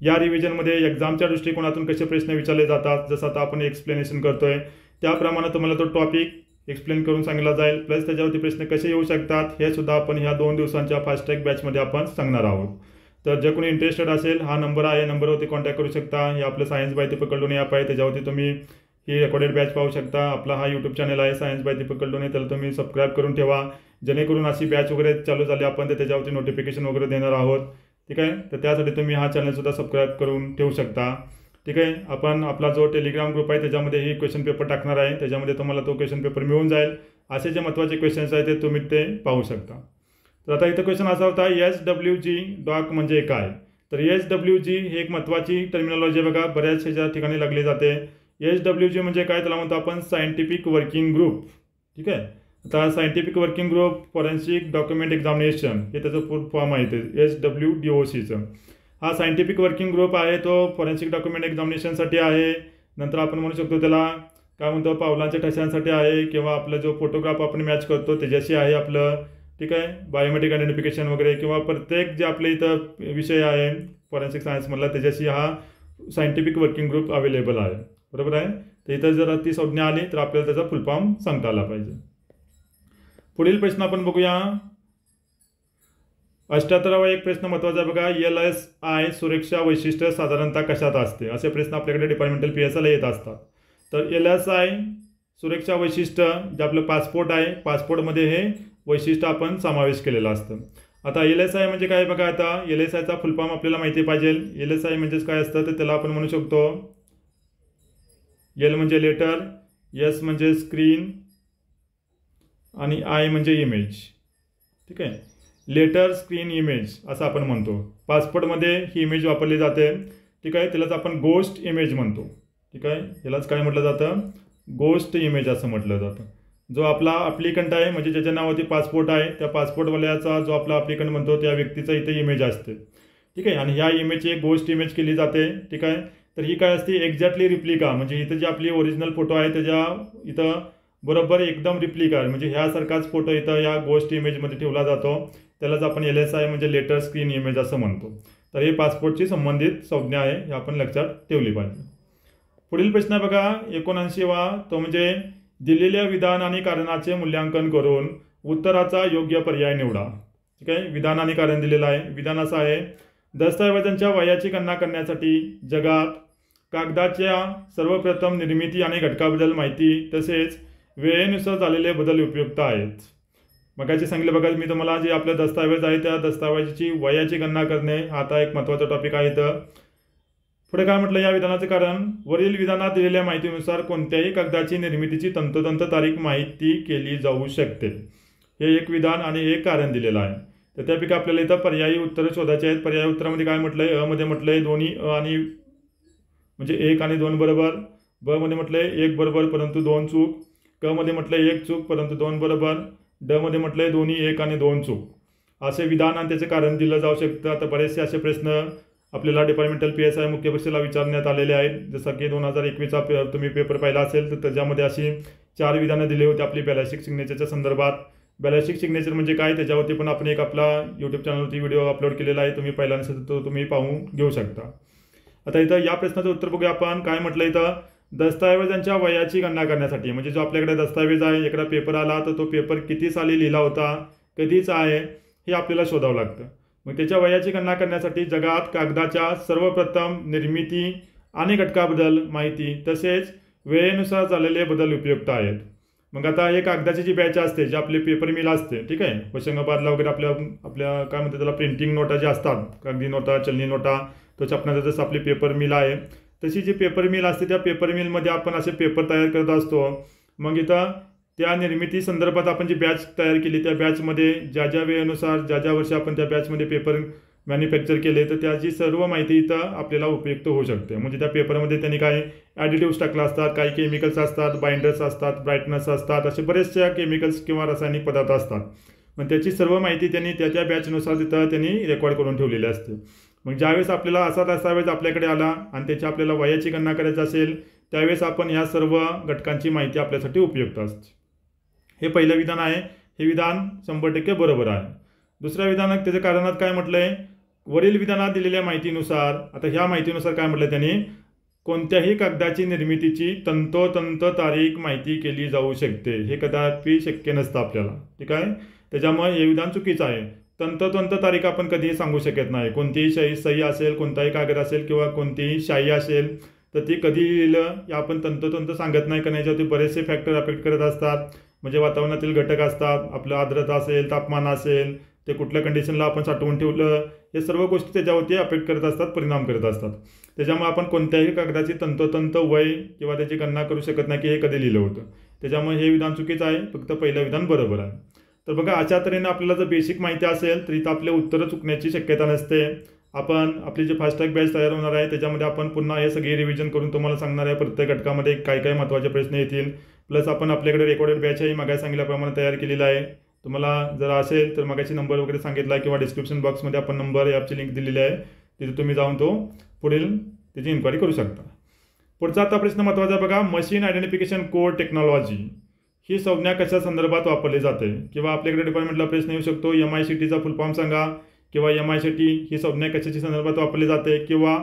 या रिव्हिजनमध्ये एक्झामच्या दृष्टिकोनातून कसे प्रश्न विचारले जातात, जसं आता आपण एक्सप्लेनेशन करतोय त्याप्रमाणे तुम्हाला तो टॉपिक एक्सप्लेन करून सांगितला जाईल, प्लस त्याच्यावरती प्रश्न कसे येऊ शकतात हे सुद्धा आपण ह्या 2 दिवसांच्या फास्ट ट्रॅक बॅचमध्ये आपण सांगणार आहोत. तर जे कोणी इंटरेस्टेड असेल हा नंबर आहे, नंबरवरती कॉन्टॅक्ट करू शकता. हे आपलं सायन्स बाय दीपक कल्लोने ॲप आहे, त्याच्यावरती तुम्ही ही रेकॉर्डेड बॅच पाहू शकता. आपला हा यूट्यूब चॅनल आहे सायन्स बाय दीपक कल्लोने, त्याला तुम्ही सबस्क्राईब करून ठेवा, जेणेकरून अशी बॅच वगैरे चालू झाली आपण तर त्याच्यावरती नोटिफिकेशन वगैरे देणार आहोत. ठीक आहे, तर त्यासाठी तुम्ही हा चॅनलसुद्धा सबस्क्राईब करून ठेवू शकता. ठीक आहे, आपण आपला जो टेलिग्राम ग्रुप आहे त्याच्यामध्ये ही क्वेश्चन पेपर टाकणार आहे, त्याच्यामध्ये तुम्हाला तो क्वेश्चन पेपर मिळून जाईल. असे जे महत्त्वाचे क्वेश्चन्स आहेत ते तुम्ही ते पाहू शकता. तर आता इथं क्वेश्चन असा होता, SWG डॉक म्हणजे काय. तर SWG ही एक महत्त्वाची टर्मिनॉलॉजी बघा, बऱ्याच ह्याच्या ठिकाणी लागली जाते. SWG म्हणजे काय, त्याला म्हणतो आपण सायंटिफिक वर्किंग ग्रुप. ठीक आहे, आता scientific working group forensic document examination हे त्याचं फुल फॉर्म आहे, ते SWDOCचं. हा सायंटिफिक वर्किंग ग्रुप आहे, तो फॉरेन्सिक डॉक्युमेंट एक्झामिनेशनसाठी आहे. नंतर आपण म्हणू शकतो त्याला काय म्हणतो, पावलांच्या ठशांसाठी आहे, किंवा आपला जो फोटोग्राफ आपण मॅच करतो त्याच्याशी आहे आपलं. ठीक आहे, बायोमेट्रिक आयडेंटिफिकेशन वगैरे, किंवा प्रत्येक जे आपले इथं विषय आहे फॉरेन्सिक सायन्समधला त्याच्याशी हा सायंटिफिक वर्किंग ग्रुप अवेलेबल आहे. बरोबर आहे, तर इथं जर ती संज्ञा आली तर आपल्याला त्याचा फुल फॉर्म सांगता आला पाहिजे. पुढील प्रश्न आपण बघूया. 78वा एक प्रश्न महत्त्वाचा आहे बघा, LSI सुरक्षा वैशिष्ट्य साधारणतः कशात असते. असे प्रश्न आपल्याकडे डिपार्टमेंटल PSला येत असतात. तर LSI सुरक्षा वैशिष्ट्य जे आपलं पासपोर्ट आहे, पासपोर्टमध्ये हे वैशिष्ट्य आपण समावेश केलेलं असतं. आता LSI म्हणजे काय बघा, आता LSIचा फुल फॉर्म आपल्याला माहिती पाहिजे. LSI म्हणजेच काय असतं तर त्याला आपण म्हणू शकतो, L म्हणजे लेटर, S म्हणजे स्क्रीन आणि I म्हणजे इमेज. ठीक आहे, लेटर स्क्रीन इमेज असं आपण म्हणतो. पासपोर्टमध्ये ही इमेज वापरली जाते. ठीक आहे, त्यालाच आपण गोस्ट इमेज म्हणतो. ठीक आहे, यालाच काय म्हटलं जातं, गोस्ट इमेज असं म्हटलं जातं. जो आपला अप्लिकंट आहे म्हणजे ज्याच्या नावावरती पासपोर्ट आहे त्या पासपोर्टवाल्याचा जो आपला अप्लिकंट म्हणतो त्या व्यक्तीचा इथे इमेज असते. ठीक आहे, आणि ह्या इमेजची एक गोस्ट इमेज केली जाते. ठीक आहे, तर ही काय असते, एक्झॅक्टली रिप्लिका, म्हणजे इथं जी आपली ओरिजिनल फोटो आहे त्याच्या इथं बरोबर एकदम रिप्लिका म्हणजे ह्यासारखाच फोटो इथं या गोस्ट इमेजमध्ये ठेवला जातो. त्यालाच आपण LSI म्हणजे लेटर स्क्रीन इमेज असं म्हणतो. तर हे पासपोर्टची संबंधित संज्ञा आहे, हे आपण लक्षात ठेवली पाहिजे. पुढील प्रश्न बघा 79वा, तो म्हणजे दिलेल्या विधान आणि कारणाचे मूल्यांकन करून उत्तराचा योग्य पर्याय निवडा. ठीक आहे, विधान आणि कारण दिलेलं आहे. विधान असं आहे, दस्तऐवजांच्या वयाची गणना करण्यासाठी जगात कागदाच्या सर्वप्रथम निर्मिती आणि घटकाबद्दल माहिती तसेच वेळेनुसार झालेले बदल उपयुक्त आहेत. मगाशी सांगितलं बघा मी तुम्हाला, जे आपले दस्तऐवज आहे त्या दस्तऐवजाची वयाची गणना करणे हा आता एक महत्त्वाचा टॉपिक आहे. तर पुढे काय म्हटलं, या विधानाचं कारण, वरील विधानात दिलेल्या माहितीनुसार कोणत्याही कागदाची निर्मितीची तंतोतंत तारीख माहिती केली जाऊ शकते. हे एक विधान आणि एक कारण दिलेलं आहे. तर त्यापैकी आपल्याला इथं पर्यायी उत्तरं शोधायची आहेत. पर्यायी उत्तरामध्ये काय म्हटलंय, अ मध्ये म्हटलंय दोन्ही अ आणि म्हणजे 1 आणि 2 बरोबर, ब मध्ये म्हटलंय 1 बरोबर परंतु 2 चूक, क मध्ये म्हटलंय 1 चूक परंतु 2 बरोबर, ड मध्ये म्हटलंय दोन्ही 1 आणि 2 चूक. असे विधान आणि त्याचे कारण दिलं जाऊ शकतं. आता बरेचसे असे प्रश्न आपल्याला डिपार्टमेंटल PSI मुख्य परीक्षेला विचारण्यात आलेले आहेत. जसं की 2021चा तुम्ही पेपर पाहिला असेल तर त्याच्यामध्ये अशी 4 विधानं दिली होती आपली बॅलिस्टिक सिग्नेचरच्या संदर्भात. बॅलिस्टिक सिग्नेचर म्हणजे काय त्याच्यावरती पण आपण एक आपला यूट्यूब चॅनलवरती व्हिडिओ अपलोड केलेला आहे, तुम्ही पाहिला नसेल तर तुम्ही पाहून घेऊ शकता. आता इथं या प्रश्नाचं उत्तर बघूया आपण. काय म्हटलं इथं, दस्तऐवजांच्या वयाची गणना करण्यासाठी म्हणजे जो आपल्याकडे दस्तऐवज आहे, एखादा पेपर आला तर तो पेपर किती साली लिहिला होता, कधीचा आहे हे आपल्याला शोधावं लागतं. मग त्याच्या वयाची गणना करण्यासाठी जगात कागदाच्या सर्वप्रथम निर्मिती आणि घटकाबद्दल माहिती तसेच वेळेनुसार झालेले बदल उपयुक्त आहेत. मग आता हे कागदाची जी बॅच असते, जे आपले पेपर मिल असते, ठीक आहे, होशंगाबादला वगैरे आपल्या काय म्हणतात त्याला प्रिंटिंग नोटा ज्या असतात, कागदी नोटा, चलनी नोटा, तो छापण्याचं जसं आपली पेपर मिल आहे तशी जी पेपर मिल असते त्या पेपर मिलमध्ये आपण असे पेपर तयार करत असतो. मग इथं त्या निर्मिती संदर्भात आपण जी बॅच तयार केली त्या बॅचमध्ये ज्या ज्या वेळेनुसार ज्या ज्या वर्षी आपण त्या बॅचमध्ये पेपर मॅन्युफॅक्चर केले तर त्याची सर्व माहिती इथं आपल्याला उपयुक्त होऊ शकते. म्हणजे त्या पेपरमध्ये त्यांनी काही ॲडिटिव्स टाकले असतात, काही केमिकल्स असतात, बाइंडर्स असतात, ब्राईटनेस असतात, असे बरेचशा केमिकल्स किंवा रासायनिक पदार्थ असतात. मग त्याची सर्व माहिती त्यांनी त्या बॅचनुसार तिथं त्यांनी रेकॉर्ड करून ठेवलेली असते. मग ज्यावेळेस आपल्याला असा दस्तावेज आपल्याकडे आला आणि त्याची आपल्याला वयाची गणना करायची असेल त्यावेळेस आपण ह्या सर्व घटकांची माहिती आपल्यासाठी उपयुक्त असते. हे पहिलं विधान आहे. हे विधान 100% बरोबर आहे. दुसऱ्या विधानात त्याच्या कारणात काय म्हटलंय, वरील विधानात दिलेल्या माहितीनुसार, आता ह्या माहितीनुसार काय म्हटलं त्यांनी, कोणत्याही कागदाची निर्मितीची तंतोतंत तारीख माहिती केली जाऊ शकते. हे कदापि शक्य नसतं आपल्याला. ठीक आहे, त्याच्यामुळे हे विधान चुकीचं आहे. तंतोतंत तारीख आपण कधीही सांगू शकत नाही. कोणतीही सही असेल, कोणताही कागद असेल किंवा कोणतीही शाई असेल तर ती कधी लिहिलं या आपण तंतोतंत सांगत नाही, कारण याच्यावरती बरेचसे फॅक्टर अफेक्ट करत असतात. म्हणजे वातावरणातील घटक असतात, आपलं आर्द्रता असेल, तापमान असेल, ते कुठल्या कंडिशनला आपण साठवून ठेवलं, हे सर्व गोष्टी त्याच्यावरती अफेक्ट करत असतात, परिणाम करत असतात. त्याच्यामुळे आपण कोणत्याही कागदाची तंतोतंत वय किंवा त्याची गणना करू शकत नाही की हे कधी लिहिलं होतं. त्याच्यामुळे हे विधान चुकीचं आहे, फक्त पहिलं विधान बरोबर आहे. तर बघा, अशा तऱ्हेने आपल्याला जर बेसिक माहिती असेल तरी तर आपले उत्तरं चुकण्याची शक्यता नसते. आपण आपली जे फास्टॅग बॅच तयार होणार आहे त्याच्यामध्ये आपण पुन्हा हे सगळे रिव्हिजन करून तुम्हाला सांगणार आहे. प्रत्येक घटकामध्ये काय काय महत्त्वाचे प्रश्न येतील. प्लस आपण आपल्याकडे रेकॉर्डेड बॅचही मागे सांगितल्याप्रमाणे तयार केलेला आहे. तुम्हाला जर असेल तर मागाची नंबर वगैरे सांगितला आहे किंवा डिस्क्रिप्शन बॉक्समध्ये आपण नंबर ॲपची लिंक दिलेली आहे, तिथे तुम्ही जाऊन तो पुढील त्याची इन्क्वायरी करू शकता. पुढचा आता प्रश्न महत्त्वाचा बघा, मशीन आयडेंटिफिकेशन कोड टेक्नॉलॉजी ही संज्ञा कशा संदर्भात वापरली जाते. किंवा आपल्याकडे डिपार्टमेंटला प्रश्न येऊ शकतो, MICTचा फुल फॉर्म सांगा, किंवा MICT ही संज्ञा कशाची संदर्भात वापरली जाते, किंवा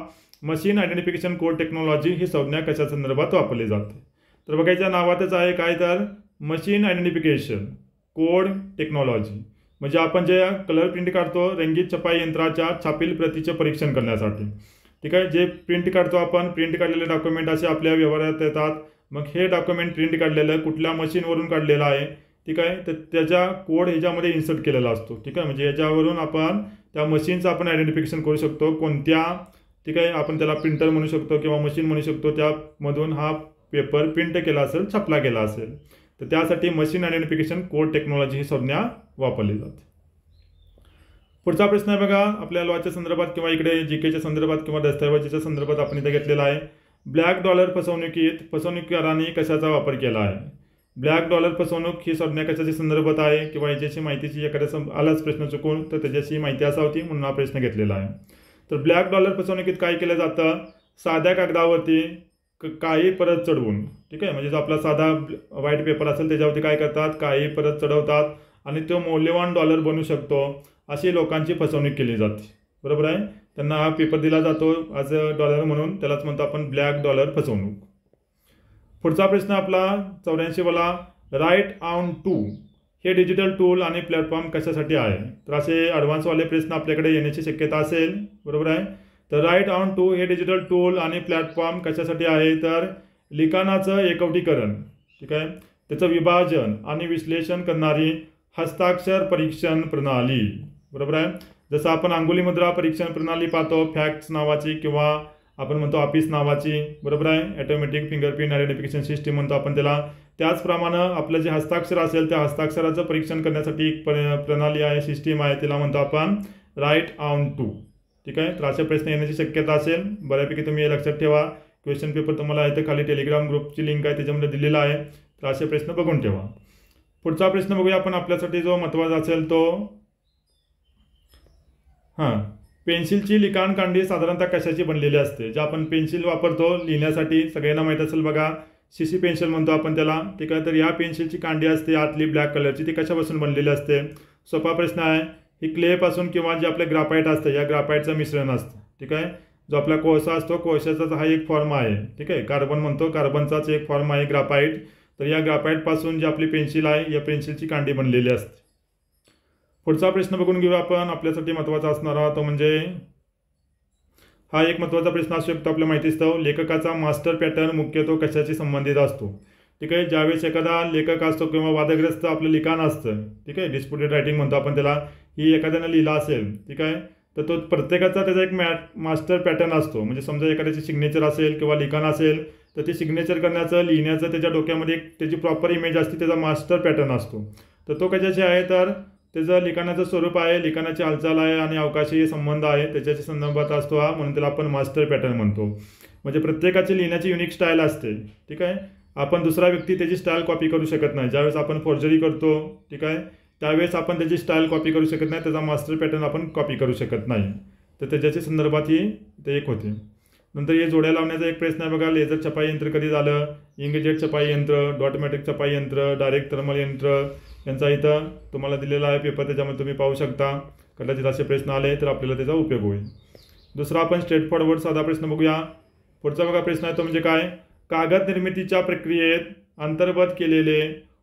मशीन आयडेंटिफिकेशन कोड टेक्नॉलॉजी ही संज्ञा कशा संदर्भात वापरली जाते. तर बघायच्या नावातच आहे काय, तर मशीन आयडेंटिफिकेशन कोड टेक्नॉलॉजी. म्हणजे आपण जे कलर प्रिंट काढतो रंगीत छपाई यंत्राच्या छापील प्रतीचे परीक्षण करण्यासाठी. ठीक आहे, जे प्रिंट काढतो आपण, प्रिंट काढलेले डॉक्युमेंट असे आपल्या व्यवहारात येतात. मग हे डॉक्युमेंट प्रिंट काढलेलं कुठल्या मशीनवरून काढलेलं आहे, ठीक आहे, तर त्याचा कोड ह्याच्यामध्ये इन्सर्ट केलेला असतो. ठीक आहे, म्हणजे याच्यावरून आपण त्या मशीनचं आपण आयडेंटिफिकेशन करू शकतो, कोणत्या, ठीक आहे, आपण त्याला प्रिंटर म्हणू शकतो किंवा मशीन म्हणू शकतो, त्यामधून हा पेपर प्रिंट केला असेल, छापला गेला असेल. तर त्यासाठी मशीन आयडेंटिफिकेशन कोड टेक्नॉलॉजी ही संज्ञा वापरली जाते. पुढचा प्रश्न आहे बघा, आपल्या लॉच्या संदर्भात किंवा इकडे GKच्या संदर्भात किंवा दस्तऐवजीच्या संदर्भात आपण इथे घेतलेला आहे. ब्लॅक डॉलर फसवणुकीत फसवणूकदारांनी कशाचा वापर केला आहे. ब्लॅक डॉलर फसवणूक ही संज्ञा कशाच्या संदर्भात आहे किंवा याच्याशी माहितीची एखाद्या आलाच प्रश्न चुकून तर त्याच्याशी माहिती असावी म्हणून हा प्रश्न घेतलेला आहे. तर ब्लॅक डॉलर फसवणुकीत काय केलं जातं, साध्या कागदावरती काही परत चढवून, ठीक आहे, म्हणजे जो आपला साधा व्हाईट पेपर असेल त्याच्यावरती काय करतात, काही परत चढवतात आणि तो मौल्यवान डॉलर बनू शकतो, अशी लोकांची फसवणूक केली जाते. बरोबर आहे, त्यांना हा पेपर दिला जातो ॲज अ डॉलर म्हणून, त्यालाच म्हणतो आपण ब्लॅक डॉलर फसवणूक. पुढचा प्रश्न आपला 84 वाला, राईट ऑन टू हे डिजिटल टूल आणि प्लॅटफॉर्म कशासाठी आहे. तर असे ॲडव्हान्सवाले प्रश्न आपल्याकडे येण्याची शक्यता असेल. बरोबर आहे, तर राईट ऑन टू हे डिजिटल टूल आणि प्लॅटफॉर्म कशासाठी आहे, तर लिखाणाचं एकवटीकरण, ठीक आहे, त्याचं विभाजन आणि विश्लेषण करणारी हस्ताक्षर परीक्षण प्रणाली. बरोबर आहे, जसं आपण अंगुली मुद्रा परीक्षण प्रणाली पाहतो फॅक्ट्स नावाची किंवा आपण म्हणतो ऑफिस नावाची. बरोबर आहे, ऑटोमॅटिक फिंगरप्रिंट आयडेंटिफिकेशन सिस्टीम म्हणतो आपण त्याला. त्याचप्रमाणे आपलं जे हस्ताक्षर असेल त्या हस्ताक्षराचं परीक्षण करण्यासाठी एक प्रणाली आहे, सिस्टीम आहे, तिला म्हणतो आपण राईट ऑन टू. ठीक आहे, तर अशा प्रश्न येण्याची शक्यता असेल. बऱ्यापैकी तुम्ही हे लक्षात ठेवा. क्वेश्चन पेपर तुम्हाला इथे खाली टेलिग्राम ग्रुपची लिंक आहे त्याच्यामध्ये दिलेला आहे, तर असे प्रश्न बघून ठेवा. पुढचा प्रश्न बघूया आपण आपल्यासाठी जो महत्त्वाचा असेल तो, पेन्सिलची लिखाण कांडी साधारणतः कशाची बनलेली असते. जे आपण पेन्सिल वापरतो लिहिण्यासाठी सगळ्यांना माहीत असेल बघा, CC पेन्सिल म्हणतो आपण त्याला. ठीक आहे, तर या पेन्सिलची कांडी असते आतली ब्लॅक कलरची, ती कशापासून बनलेली असते. सोपा प्रश्न आहे. ही क्लेपासून किंवा जे आपलं ग्राफाईट असतं या ग्राफाईटचं मिश्रण असतं. ठीक आहे, जो आपला कोळसा असतो कोळशाचा हा एक फॉर्म आहे. ठीक आहे, कार्बन म्हणतो, कार्बनचाच एक फॉर्म आहे ग्राफाईट. तर या ग्राफाईटपासून जी आपली पेन्सिल आहे या पेन्सिलची कांडी बनलेली असते. पुढचा प्रश्न बघून घेऊया आपण आपल्यासाठी महत्त्वाचा असणारा तो म्हणजे हा एक महत्त्वाचा प्रश्न असू शकतो आपल्या माहितीस्तव, लेखकाचा मास्टर पॅटर्न मुख्यत्वे कशाशी संबंधित असतो. ठीक आहे, ज्यावेळेस एखादा लेखक असतो किंवा वादग्रस्त आपलं लिखाण असतं, ठीक आहे, डिस्प्युटेड रायटिंग म्हणतो आपण त्याला, ही एखाद्यानं लिहिला असेल, ठीक आहे, तर तो प्रत्येकाचा त्याचा एक मास्टर पॅटर्न असतो. म्हणजे समजा एखाद्याची सिग्नेचर असेल किंवा लिखाण असेल तर ते सिग्नेचर करण्याचं लिहिण्याचं त्याच्या डोक्यामध्ये त्याची प्रॉपर इमेज असते, त्याचा मास्टर पॅटर्न असतो. तर तो कशाची आहे, तर त्याचं लिखाणाचं स्वरूप आहे, लिखाणाची हालचाल आहे आणि अवकाशीय संबंध आहे त्याच्याशी संदर्भात असतो हा, म्हणून त्याला आपण मास्टर पॅटर्न म्हणतो. म्हणजे प्रत्येकाची लिहिण्याची युनिक स्टाईल असते. ठीक आहे, आपण दुसरा व्यक्ती त्याची स्टाईल कॉपी करू शकत नाही. ज्यावेळेस आपण फोर्जरी करतो, ठीक आहे, त्यावेळेस आपण त्याची स्टाईल कॉपी करू शकत नाही, त्याचा मास्टर पॅटर्न आपण कॉपी करू शकत नाही. तर त्याच्याच्या संदर्भात ही ते एक होते. नंतर हे जोड्या लावण्याचा एक प्रश्न आहे बघा, लेझर छपाई यंत्र कधी झालं, इंकजेट छपाई यंत्र, डॉटमॅटिक छपाई यंत्र, डायरेक्ट थर्मल यंत्र यांचा इथं तुम्हाला दिलेला आहे पेपर, त्याच्यामध्ये तुम्ही पाहू शकता कदाचित असे प्रश्न आले तर आपल्याला त्याचा उपयोग होईल. दुसरा आपण स्ट्रेट फॉरवर्ड साधा प्रश्न बघूया. पुढचा बघा प्रश्न आहे तो म्हणजे काय, कागद निर्मितीच्या प्रक्रियेत अंतर्गत केलेले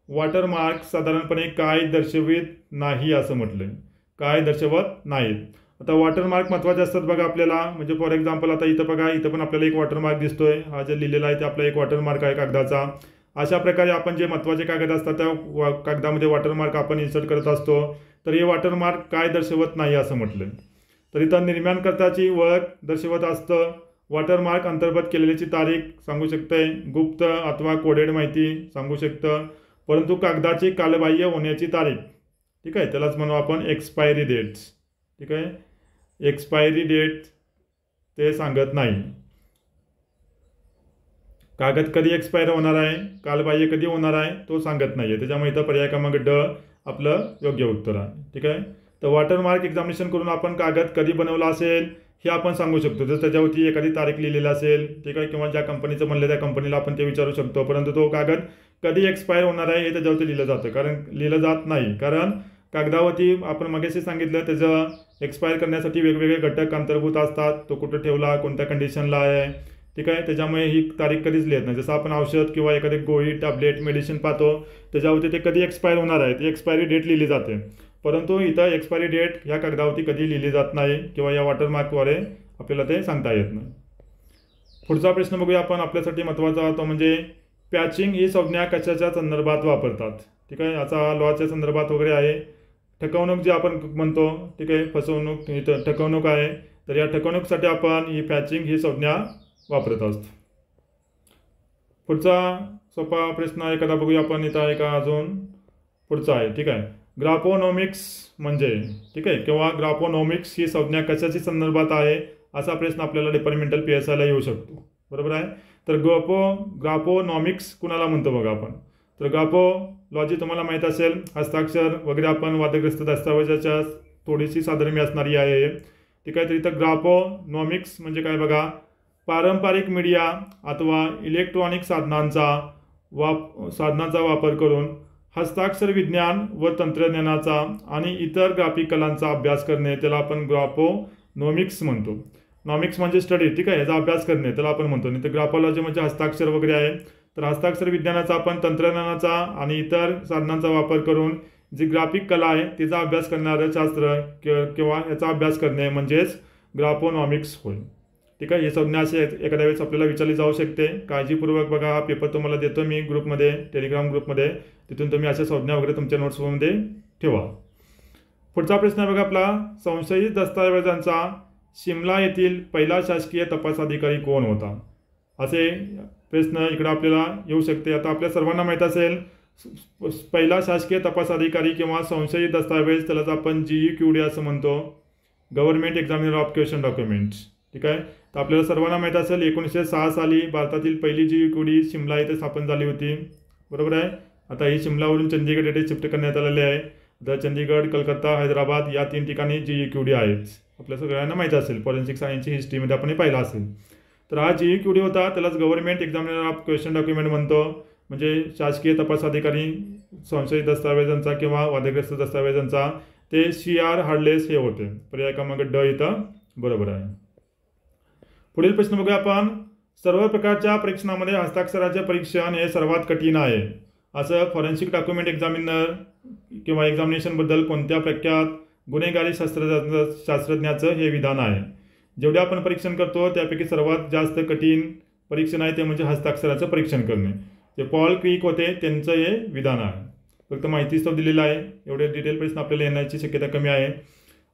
वॉटरमार्क साधारणपणे काय दर्शवित नाही असं म्हटलंय, काय दर्शवत नाहीत. आता वॉटरमार्क महत्त्वाचे असतात बघा आपल्याला, म्हणजे फॉर एक्झाम्पल आता इथं बघा, इथं पण आपल्याला एक वॉटरमार्क दिसतोय, हा जे लिहिलेला आहे ते आपला एक वॉटरमार्क आहे कागदाचा. अशा प्रकारे आपण जे महत्त्वाचे कागद असतात त्या कागदामध्ये वॉटरमार्क आपण इन्सर्ट करत असतो. तर हे वॉटरमार्क काय दर्शवत नाही असं म्हटलं. तर इथं निर्माणकर्त्याची ओळख दर्शवत असतं, वॉटरमार्क अंतर्गत केलेल्याची तारीख सांगू शकते, गुप्त अथवा कोडेड माहिती सांगू शकतं, परंतु कागदाची कालबाह्य होण्याची तारीख, ठीक आहे, त्यालाच म्हणू आपण एक्सपायरी डेट्स, ठीक आहे, एक्सपायरी डेट ते सांगत नाही. कागद कधी एक्सपायर होणार आहे, कालबाह्य कधी होणार आहे तो सांगत नाही आहे. त्याच्यामुळे इथं पर्याय क्रमांक ड आपलं योग्य उत्तर आहे. ठीक आहे. तर वॉटरमार्क एक्झामिनेशन करून आपण कागद कधी बनवला असेल हे आपण सांगू शकतो. जर त्याच्यावरती एखादी तारीख लिहिलेली असेल, ठीक आहे, किंवा ज्या कंपनीचं म्हणलं त्या कंपनीला आपण ते विचारू शकतो. परंतु तो कागद कधी एक्सपायर होणार आहे हे त्याच्यावरती लिहिलं जातं, कारण लिहिलं जात नाही. कारण कागदावरती आपण मगाशी सांगितलं त्याचं एक्सपायर करण्यासाठी वेगवेगळे घटक अंतर्भूत असतात. तो कुठं ठेवला, कोणत्या कंडिशनला आहे, ठीक आहे, त्याच्यामुळे ही तारीख कधीच लिहित नाही. जसं आपण औषध किंवा एखादी गोळी, टॅबलेट, मेडिसिन पाहतो त्याच्यावरती ते कधी एक्सपायर होणार आहे ती एक्सपायरी डेट लिहिली जाते. परंतु इथं एक्सपायरी डेट ह्या कागदावरती कधी लिहिली जात नाही किंवा या वॉटरमार्कद्वारे आपल्याला ते सांगता येत नाही. पुढचा प्रश्न बघूया आपण, आपल्यासाठी महत्त्वाचा तो म्हणजे पॅचिंग ही संज्ञा कशाच्या संदर्भात वापरतात. ठीक आहे, याचा लॉच्या संदर्भात वगैरे आहे. ठकवणूक जे आपण म्हणतो, ठीक आहे, फसवणूक, इथं ठकवणूक आहे. तर या ठकवणूकसाठी आपण ही पॅचिंग ही संज्ञा वापरत असतो. पुढचा सोपा प्रश्न एखादा बघूया आपण. इथं एका अजून पुढचा आहे, ठीक आहे, ग्राफोनॉमिक्स म्हणजे, ठीक आहे, किंवा ग्राफोनॉमिक्स ही संज्ञा कशाची संदर्भात आहे असा प्रश्न आपल्याला डिपार्टमेंटल PSIला येऊ शकतो. बरोबर आहे. तर ग्राफोनॉमिक्स कुणाला म्हणतो बघा आपण. तर ग्राफोलॉजी तुम्हाला माहीत असेल, हस्ताक्षर वगैरे आपण वादग्रस्त दस्तावेजाच्या थोडीशी साधर्म्य असणारी आहे. ठीक आहे. तर इथं ग्राफोनॉमिक्स म्हणजे काय बघा, पारंपरिक मीडिया अथवा इलेक्ट्रॉनिक साधनांचा वापर करून हस्ताक्षर विज्ञान व तंत्रज्ञानाचा आणि इतर ग्राफिक कलांचा अभ्यास करणे त्याला आपण ग्राफोनॉमिक्स म्हणतो. नॉमिक्स म्हणजे स्टडी, ठीक आहे, याचा अभ्यास करणे त्याला आपण म्हणतो. नाही तर ग्राफोलॉजी म्हणजे हस्ताक्षर वगैरे आहे. तर हस्ताक्षर विज्ञानाचा आपण तंत्रज्ञानाचा आणि इतर साधनांचा वापर करून जी ग्राफिक कला आहे तिचा अभ्यास करणारं शास्त्र किंवा याचा अभ्यास करणे म्हणजेच ग्राफोनॉमिक्स होय. ठीक आहे. ही संज्ञा अशी एखाद्या वेळेस आपल्याला विचारली जाऊ शकते. काळजीपूर्वक बघा, हा पेपर तुम्हाला देतो मी ग्रुपमध्ये, टेलिग्राम ग्रुपमध्ये, तिथून तुम्ही अशा संज्ञा वगैरे तुमच्या नोट्समध्ये ठेवा. पुढचा प्रश्न आहे बघा आपला, संशयित दस्तावेजांचा शिमला येथील पहिला शासकीय तपास अधिकारी कोण होता. असे प्रश्न इकडे आपल्याला येऊ शकते. आता आपल्या सर्वांना माहीत असेल, पहिला शासकीय तपास अधिकारी किंवा संशयित दस्तावेज त्यालाच आपण GEQD असं म्हणतो, government examiner of question documents. ठीक आहे. तर आपल्याला सर्वांना माहीत असेल 1906 साली भारतातील पहिली GEQD शिमला येथे स्थापन झाली होती. बरोबर आहे. आता ही शिमलावरून चंदीगड येथे शिफ्ट करण्यात आलेली आहे. तर चंदीगड, कलकत्ता, हैदराबाद या 3 ठिकाणी GEQD आहेत. आपल्या सगळ्यांना माहीत असेल, फॉरेन्सिक सायन्सची हिस्ट्रीमध्ये आपण हे पाहिलं असेल. तर हा GEQD होता, त्यालाच government examiner of question document म्हणतो. म्हणजे शासकीय तपास अधिकारी संशयित दस्तावेजांचा किंवा वादग्रस्त दस्तावेजांचा ते CR हार्डलेस हे होते. पर्याय क्रमांक ड इथं बरोबर आहे. पुढील प्रश्न बघूया आपण, सर्व प्रकारच्या परीक्षणामध्ये हस्ताक्षराचे परीक्षण हे सर्वात कठीण आहे असं फॉरेन्सिक डॉक्युमेंट एक्झामिनर किंवा एक्झामिनेशनबद्दल कोणत्या प्रख्यात गुन्हेगारी शास्त्रज्ञाचं हे विधान आहे. जेवढे आपण परीक्षण करतो त्यापैकी सर्वात जास्त कठीण परीक्षण आहे ते म्हणजे हस्ताक्षराचं परीक्षण करणे. ते पॉल क्रिक होते, त्यांचं हे विधान आहे. फक्त माहितीच तो दिलेला आहे. एवढे डिटेल प्रश्न आपल्याला येण्याची शक्यता कमी आहे.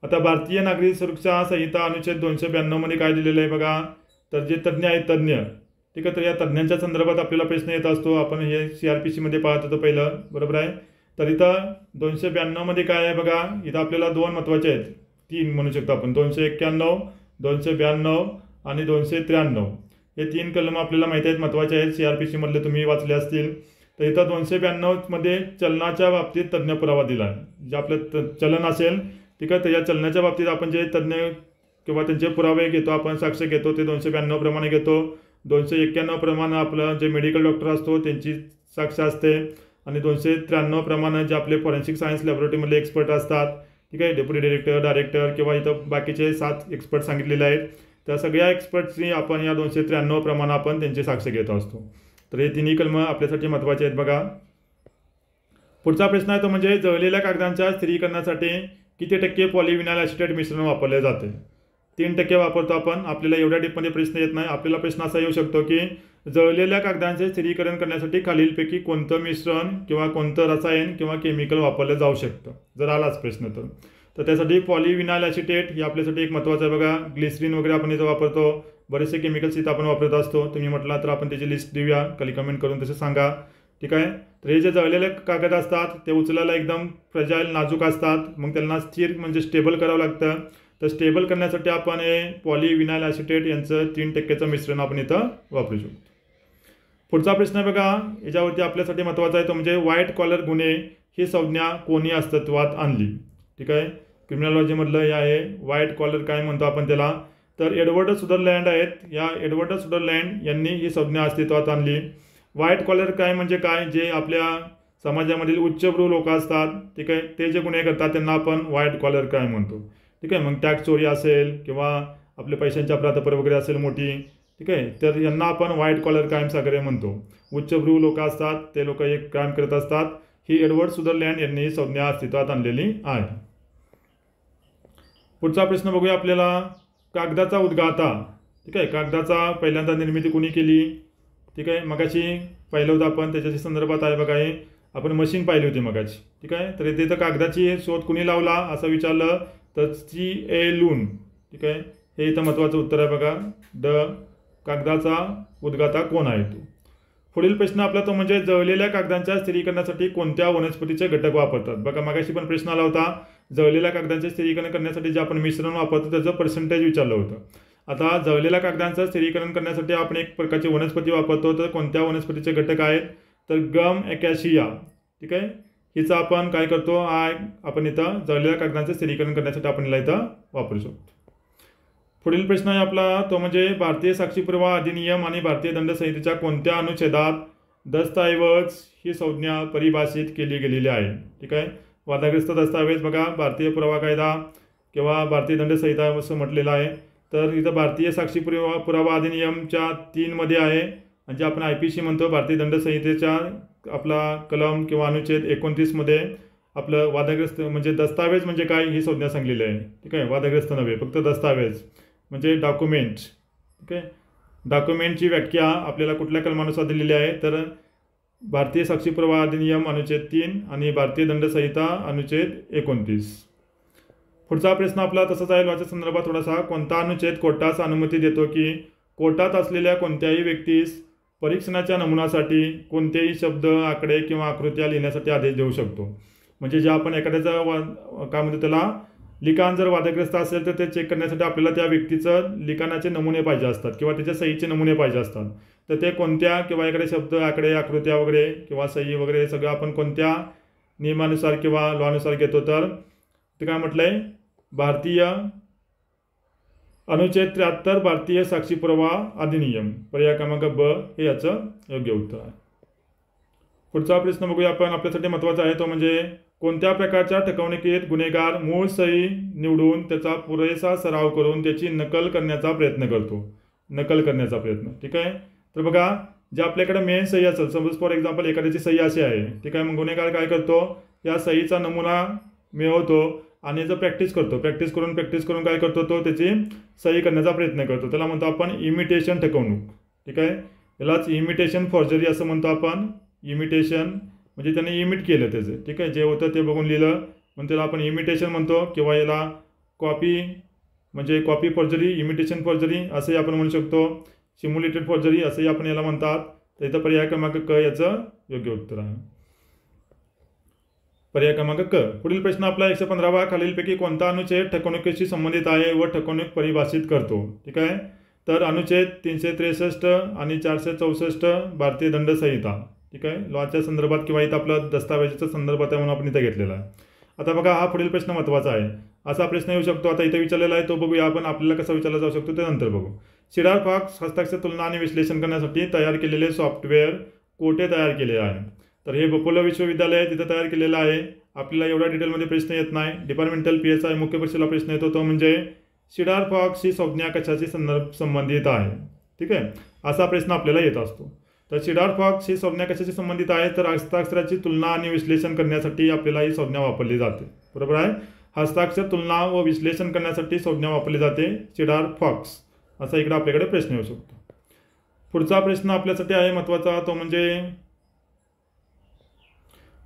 आता भारतीय नागरी सुरक्षा संहिता अनुच्छेद 292 मध्ये काय दिलेलं आहे बघा. तर जे तज्ज्ञ आहेत, तज्ज्ञ, ठीक आहे, तर या तज्ज्ञांच्या संदर्भात आपल्याला प्रश्न येत असतो. आपण हे CRPC मध्ये पाहत होतो पहिलं. बरोबर आहे. तर इथं 292 मध्ये काय आहे बघा, इथं आपल्याला 2 महत्त्वाचे आहेत, 3 म्हणू शकतो आपण. 291, 292 आणि 293 हे 3 कलम आपल्याला माहिती आहेत, महत्त्वाचे आहेत. CRPC मधले तुम्ही वाचले असतील. तर इथं 292 मध्ये चलनाच्या बाबतीत तज्ज्ञ पुरावा दिला आहे. जे आपलं चलन असेल, ठीक आहे, तर या चलनाच्या बाबतीत आपण जे तज्ज्ञ किंवा त्यांचे पुरावे घेतो, आपण साक्ष घेतो, ते 292 प्रमाणे घेतो. 291 प्रमाणे आपलं जे मेडिकल डॉक्टर असतो त्यांची साक्ष असते. आणि 293 प्रमाणे जे आपले फॉरेन्सिक सायन्स लॅबोरेटरीमधले एक्सपर्ट असतात, ठीक आहे, डेप्युटी डायरेक्टर, डायरेक्टर किंवा इथं बाकीचे 7 एक्सपर्ट सांगितलेले आहेत. त्या सगळ्या एक्सपर्टची आपण या 293 प्रमाणे आपण त्यांची साक्ष घेत असतो. तर हे तिन्ही कलमं आपल्यासाठी महत्त्वाचे आहेत. बघा पुढचा प्रश्न आहे तो म्हणजे जळलेल्या कागदांच्या स्थिरीकरणासाठी किती टक्के पॉलिविनाइल ॲसिटेट मिश्रण वापरले जाते? 3% वापरतो आपण. आपल्याला एवढ्या डीपमध्ये प्रश्न येत नाही. आपल्याला प्रश्न असा येऊ शकतो की जळलेल्या कागदांचे स्थिरीकरण करण्यासाठी खालीलपैकी कोणतं मिश्रण किंवा कोणतं रसायन किंवा केमिकल वापरलं जाऊ शकतं, जर आलाच प्रश्न तर त्यासाठी पॉलिविनाइल ॲसिटेट हे आपल्यासाठी एक महत्त्वाचं आहे. बघा ग्लिसरीन वगैरे आपण इथं वापरतो, बरेचसे केमिकल्स इथं आपण वापरत असतो. तुम्ही म्हटला तर आपण त्याची लिस्ट देऊया, खाली कमेंट करून तसं सांगा. ठीक आहे, तर हे जे जळलेले कागद असतात ते उचलायला एकदम फ्रजाईल नाजूक असतात. मग त्यांना स्थिर म्हणजे स्टेबल करावं लागतं. तर स्टेबल करण्यासाठी आपण हे पॉलिविनाइल ॲसिटेट यांचं 3%चं मिश्रण आपण इथं वापरू शकतो. पुढचा प्रश्न आहे बघा, याच्यावरती आपल्यासाठी महत्त्वाचा आहे तो म्हणजे व्हाईट कॉलर गुन्हे ही संज्ञा कोणी अस्तित्वात आणली? ठीक आहे, क्रिमिनॉलॉजीमधलं हे आहे व्हाईट कॉलर काय म्हणतो आपण त्याला, तर एडवर्ड सुदरलँड आहेत. या एडवर्ड सुदरलँड यांनी ही संज्ञा अस्तित्वात आणली. व्हाईट कॉलर काय म्हणजे काय, जे आपल्या समाजामधील उच्चभ्रू लोक असतात, ठीक आहे, ते जे गुन्हे करतात त्यांना आपण व्हाईट कॉलर काय म्हणतो. ठीक आहे, मग टॅक्स चोरी असेल किंवा आपल्या पैशांच्या अफरातफर वगैरे असेल मोठी, ठीक आहे, तर यांना आपण व्हाईट कॉलर क्राईम्स वगैरे म्हणतो. उच्चभ्रू लोक असतात ते लोक एक क्राईम करत असतात. ही एडवर्ड सुदरलँड यांनी ही संज्ञा अस्तित्वात आणलेली आहे. पुढचा प्रश्न बघूया आपल्याला, कागदाचा उद्गाता. ठीक आहे, कागदाचा पहिल्यांदा निर्मिती कोणी केली? ठीक आहे, मगाशी पाहिलं होतं आपण, त्याच्याशी संदर्भात आहे बघा. हे आपण मशीन पाहिली होती मगाशी. ठीक आहे, तर इथे तर कागदाची शोध कुणी लावला असं विचारलं तर C.A. लून. ठीक आहे, हे इथं महत्त्वाचं उत्तर आहे बघा. कागदाचा उद्गाता कोण आहे तो? पुढील प्रश्न आपला तो म्हणजे जळलेल्या कागदांच्या स्थिरीकरणासाठी कोणत्या वनस्पतीचे घटक वापरतात? बघा मगाशी पण प्रश्न आला होता, जळलेल्या कागदांचे स्थिरीकरण करण्यासाठी जे आपण मिश्रण वापरतो त्याचं पर्सेंटेज विचारलं होतं. आता जळलेल्या कागदांचं स्थिरीकरण करण्यासाठी आपण एक प्रकारची वनस्पती वापरतो, तर कोणत्या वनस्पतीचे घटक आहेत? तर गम ॲकॅशिया. ठीक आहे, हिचा आपण काय करतो, आपण इथं जळलेल्या कागदांचं स्थिरीकरण करण्यासाठी आपण हिला इथं वापरू शकतो. पुढील प्रश्न आहे आपला तो म्हणजे भारतीय साक्षी पुरावा अधिनियम आणि भारतीय दंड संहितेच्या कोणत्या अनुच्छेदात दस्तऐवज ही संज्ञा परिभाषित केली गेलेली आहे? ठीक आहे, वादग्रस्त दस्तावेज बघा भारतीय पुरावा कायदा किंवा भारतीय दंड संहिता असं म्हटलेलं आहे. तर इथं भारतीय साक्षी पुरावा अधिनियमच्या 3 आहे, म्हणजे आपण IPC म्हणतो. भारतीय दंड संहितेच्या आपला कलम किंवा अनुच्छेद 29 आपलं वादग्रस्त म्हणजे दस्तावेज म्हणजे काय ही संज्ञा सांगलेली आहे. ठीक आहे, वादग्रस्त नव्हे, फक्त दस्तावेज म्हणजे डॉक्युमेंट. ठीक आहे, डॉक्युमेंटची व्याख्या आपल्याला कुठल्या कलमानुसार दिलेली आहे? तर भारतीय साक्षी पुरावा अधिनियम अनुच्छेद 3 आणि भारतीय दंड संहिता अनुच्छेद 29. पुढचा प्रश्न आपला तसाच आहे याच्या संदर्भात थोडासा, कोणता अनुच्छेद कोर्टास अनुमती देतो की कोर्टात असलेल्या कोणत्याही व्यक्तीस परीक्षणाच्या नमुन्यासाठी कोणतेही शब्द, आकडे किंवा आकृत्या लिहिण्यासाठी आदेश देऊ शकतो? म्हणजे जे आपण एखाद्याचा काय म्हणतो त्याला लिखाण जर वादग्रस्त असेल तर ते चेक करण्यासाठी आपल्याला त्या व्यक्तीचं लिखाणाचे नमुने पाहिजे असतात किंवा त्याच्या सहीचे नमुने पाहिजे असतात. तर ते कोणत्या किंवा एखादे शब्द, आकडे, आकृत्या वगैरे किंवा सही वगैरे हे सगळं आपण कोणत्या नियमानुसार किंवा लॉनुसार घेतो? तर ते काय म्हटलंय, भारतीय अनुच्छेद 73 भारतीय साक्षी पुरावा अधिनियम, पर्याय क्रमांक ब हे याचं योग्य उत्तर आहे. पुढचा प्रश्न बघूया आपण, आपल्यासाठी महत्त्वाचा आहे तो म्हणजे कोणत्या प्रकारच्या ठकवणुकीत गुन्हेगार मूळ सही निवडून त्याचा पुरेसा सराव करून त्याची नकल करण्याचा प्रयत्न करतो? नकल करण्याचा प्रयत्न. ठीक आहे, तर बघा जे आपल्याकडे मेन सही असेल, सपोज फॉर एक्झाम्पल एखाद्याची सही अशी आहे, ठीक आहे, मग गुन्हेगार काय करतो, या सहीचा नमुना मिळवतो आणि याचं प्रॅक्टिस करतो. प्रॅक्टिस करून काय करतो, तो त्याची सही करण्याचा प्रयत्न करतो. त्याला म्हणतो आपण इमिटेशन ठकवणूक. ठीक आहे, यालाच इमिटेशन फॉर्जरी असं म्हणतो आपण. इमिटेशन म्हणजे त्याने इमिट केलं त्याचं. ठीक आहे, जे होतं ते बघून लिहिलं म्हणून त्याला आपण इमिटेशन म्हणतो, किंवा याला कॉपी म्हणजे कॉपी फॉर्जरी, इमिटेशन फॉर्जरी असंही आपण म्हणू शकतो, सिम्युलेटेड फॉर्जरी असंही आपण याला म्हणतात. तर इथं पर्याय क्रमांक क याचं योग्य उत्तर आहे. पर्याय क्रमांक क. पुढील प्रश्न आपला 115वा, खालीलपैकी कोणता अनुच्छेद ठकवणुकीशी संबंधित आहे व ठकवणूक परिभाषित करतो? ठीक आहे, तर अनुच्छेद 363 आणि 464 भारतीय दंड संहिता. ठीक आहे, लॉच्या संदर्भात किंवा इथं आपलं दस्तावेजाच्या संदर्भात आहे म्हणून आपण इथं घेतलेला आहे. आता बघा हा पुढील प्रश्न महत्त्वाचा आहे. असा प्रश्न येऊ शकतो, आता इथं विचारलेला आहे तो बघूया आपण. आपल्याला कसा विचारला जाऊ शकतो ते नंतर बघू. शिडार फॉक्स हस्ताक्षर तुलना आणि विश्लेषण करण्यासाठी तयार केलेले सॉफ्टवेअर कोठे तयार केले आहे? तर हे बपोला विश्वविद्यालय तिथं तयार केलेलं आहे. आपल्याला एवढ्या डिटेलमध्ये प्रश्न येत नाही. डिपार्टमेंटल PSI मुख्य परीक्षेला प्रश्न येतो तो म्हणजे सीडार फॉक्स ही संज्ञा कशाशी संबंधित आहे. ठीक आहे, असा प्रश्न आपल्याला येत असतो. तर सीडार फॉक्स ही संज्ञा कशाशी संबंधित आहे, तर हस्ताक्षराची तुलना आणि विश्लेषण करण्यासाठी आपल्याला ही संज्ञा वापरली जाते. बरोबर आहे, हस्ताक्षर तुलना व विश्लेषण करण्यासाठी संज्ञा वापरली जाते सीडार फॉक्स. असा इकडे आपल्याकडे प्रश्न येऊ शकतो. पुढचा प्रश्न आपल्यासाठी आहे महत्त्वाचा, तो म्हणजे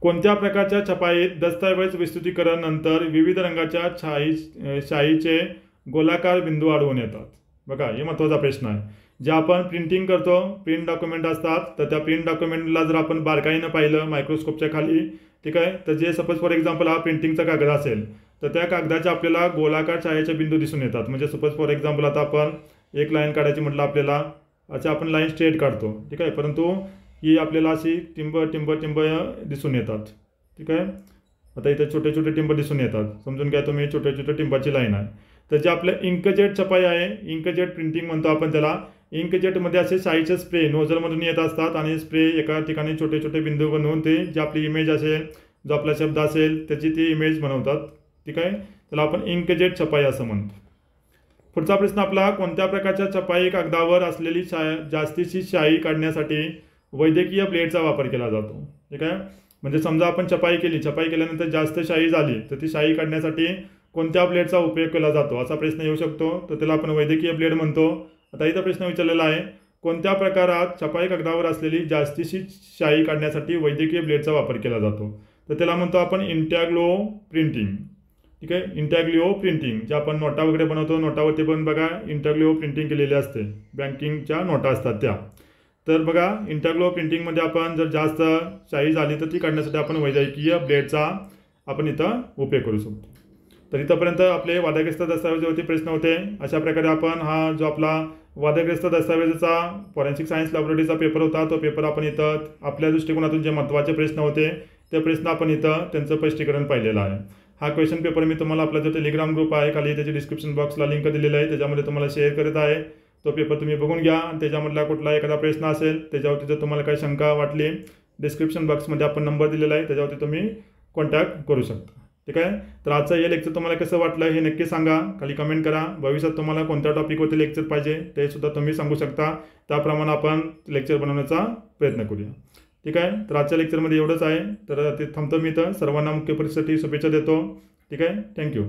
कोणत्या प्रकारच्या छपाईत दस्तऐवज विस्तृतीकरण नंतर विविध रंगाच्या शाईचे गोलाकार बिंदू आढळून येतात. बघा, हे महत्त्वाचा प्रश्न आहे. जे आपण प्रिंटिंग करतो, प्रिंट डॉक्युमेंट असतात, तर त्या प्रिंट डॉक्युमेंटला जर आपण बारकाईनं पाहिलं मायक्रोस्कोपच्या खाली, ठीक आहे, तर जे सपोज फॉर एक्झाम्पल हा प्रिंटिंगचा कागद असेल तर त्या कागदाच्या आपल्याला गोलाकार छायाचे बिंदू दिसून येतात. म्हणजे सपोज फॉर एक्झाम्पल आता आपण एक लाईन काढायची म्हटलं आपल्याला, अच्छा आपण लाईन स्ट्रेट काढतो, ठीक आहे, परंतु ही आपल्याला अशी टिंब दिसून येतात. ठीक आहे, आता इथे छोटे छोटे टिंब दिसून येतात, समजून घ्या तुम्ही, छोटे छोटे टिंबाची लाईन आहे. तर जे आपलं इंकजेट छपाई आहे, इंकजेट प्रिंटिंग म्हणतो आपण त्याला. इंकजेटमध्ये असे शाईचे स्प्रे नोझलमधून येत असतात आणि स्प्रे एका ठिकाणी छोटे छोटे बिंदू बनवून ते जे आपली इमेज असेल, जो आपला शब्द असेल त्याची ती इमेज बनवतात. ठीक आहे, त्याला आपण इंकजेट छपाई असं म्हणतो. पुढचा प्रश्न आपला, कोणत्या प्रकारच्या छपाई कागदावर असलेली जास्तीची शाई काढण्यासाठी वैद्यकीय ब्लेडचा वापर केला जातो. ठीक आहे, म्हणजे समजा आपण छपाई केल्यानंतर जास्त शाई झाली तर ती शाई काढण्यासाठी कोणत्या ब्लेडचा उपयोग केला जातो असा प्रश्न येऊ शकतो. तर त्याला आपण वैद्यकीय ब्लेड म्हणतो. आता इथं प्रश्न विचारलेला आहे, कोणत्या प्रकारात छपाई कागदावर असलेली जास्तीची शाई काढण्यासाठी वैद्यकीय ब्लेडचा वापर केला जातो, तर त्याला म्हणतो आपण इंटॅग्लो प्रिंटिंग. ठीक आहे, इंटॅग्लिओ प्रिंटिंग. जे आपण नोटा वगैरे बनवतो, नोटावरती पण बघा इंटॅग्लिओ प्रिंटिंग केलेली असते, बँकिंगच्या नोटा असतात त्या. तर बघा, इंटॅग्लो प्रिंटिंगमध्ये आपण जर जास्त शाई झाली तर ती काढण्यासाठी आपण वैद्यकीय ब्लेडचा आपण इथं उपयोग करू शकतो. तर इथंपर्यंत आपले वादग्रस्त दस्तावेजावरती प्रश्न होते. अशा प्रकारे आपण हा जो आपला वादग्रस्त दस्तावेजाचा फॉरेन्सिक सायन्स लॅबोरेटरीचा पेपर होता, तो पेपर आपण इथं आपल्या दृष्टिकोनातून जे महत्त्वाचे प्रश्न होते ते प्रश्न आपण इथं त्यांचं स्पष्टीकरण पाहिलेलं आहे. हा क्वेश्चन पेपर मी तुम्हाला आपला जो टेलिग्राम ग्रुप आहे खाली त्याची डिस्क्रिप्शन बॉक्सला लिंक दिलेला आहे, त्याच्यामध्ये तुम्हाला शेअर करत आहे. तो पेपर तुम्ही बघून घ्या आणि त्याच्यामधला कुठला एखादा प्रश्न असेल त्याच्यावरती जर तुम्हाला काही शंका वाटली, डिस्क्रिप्शन बॉक्समध्ये आपण नंबर दिलेला आहे, त्याच्यावरती तुम्ही कॉन्टॅक्ट करू शकता. ठीक आहे, तर आजचं हे लेक्चर तुम्हाला कसं वाटलं हे नक्की सांगा, खाली कमेंट करा. भविष्यात तुम्हाला कोणत्या टॉपिकवरती लेक्चर पाहिजे ते सुद्धा तुम्ही सांगू शकता, त्याप्रमाणे आपण लेक्चर बनवण्याचा प्रयत्न करूया. ठीक आहे, तर आजच्या लेक्चरमध्ये एवढंच आहे. तर ते थांबतो मी. तर सर्वांना मुख्य परीक्षेसाठी शुभेच्छा देतो. ठीक आहे, थँक्यू.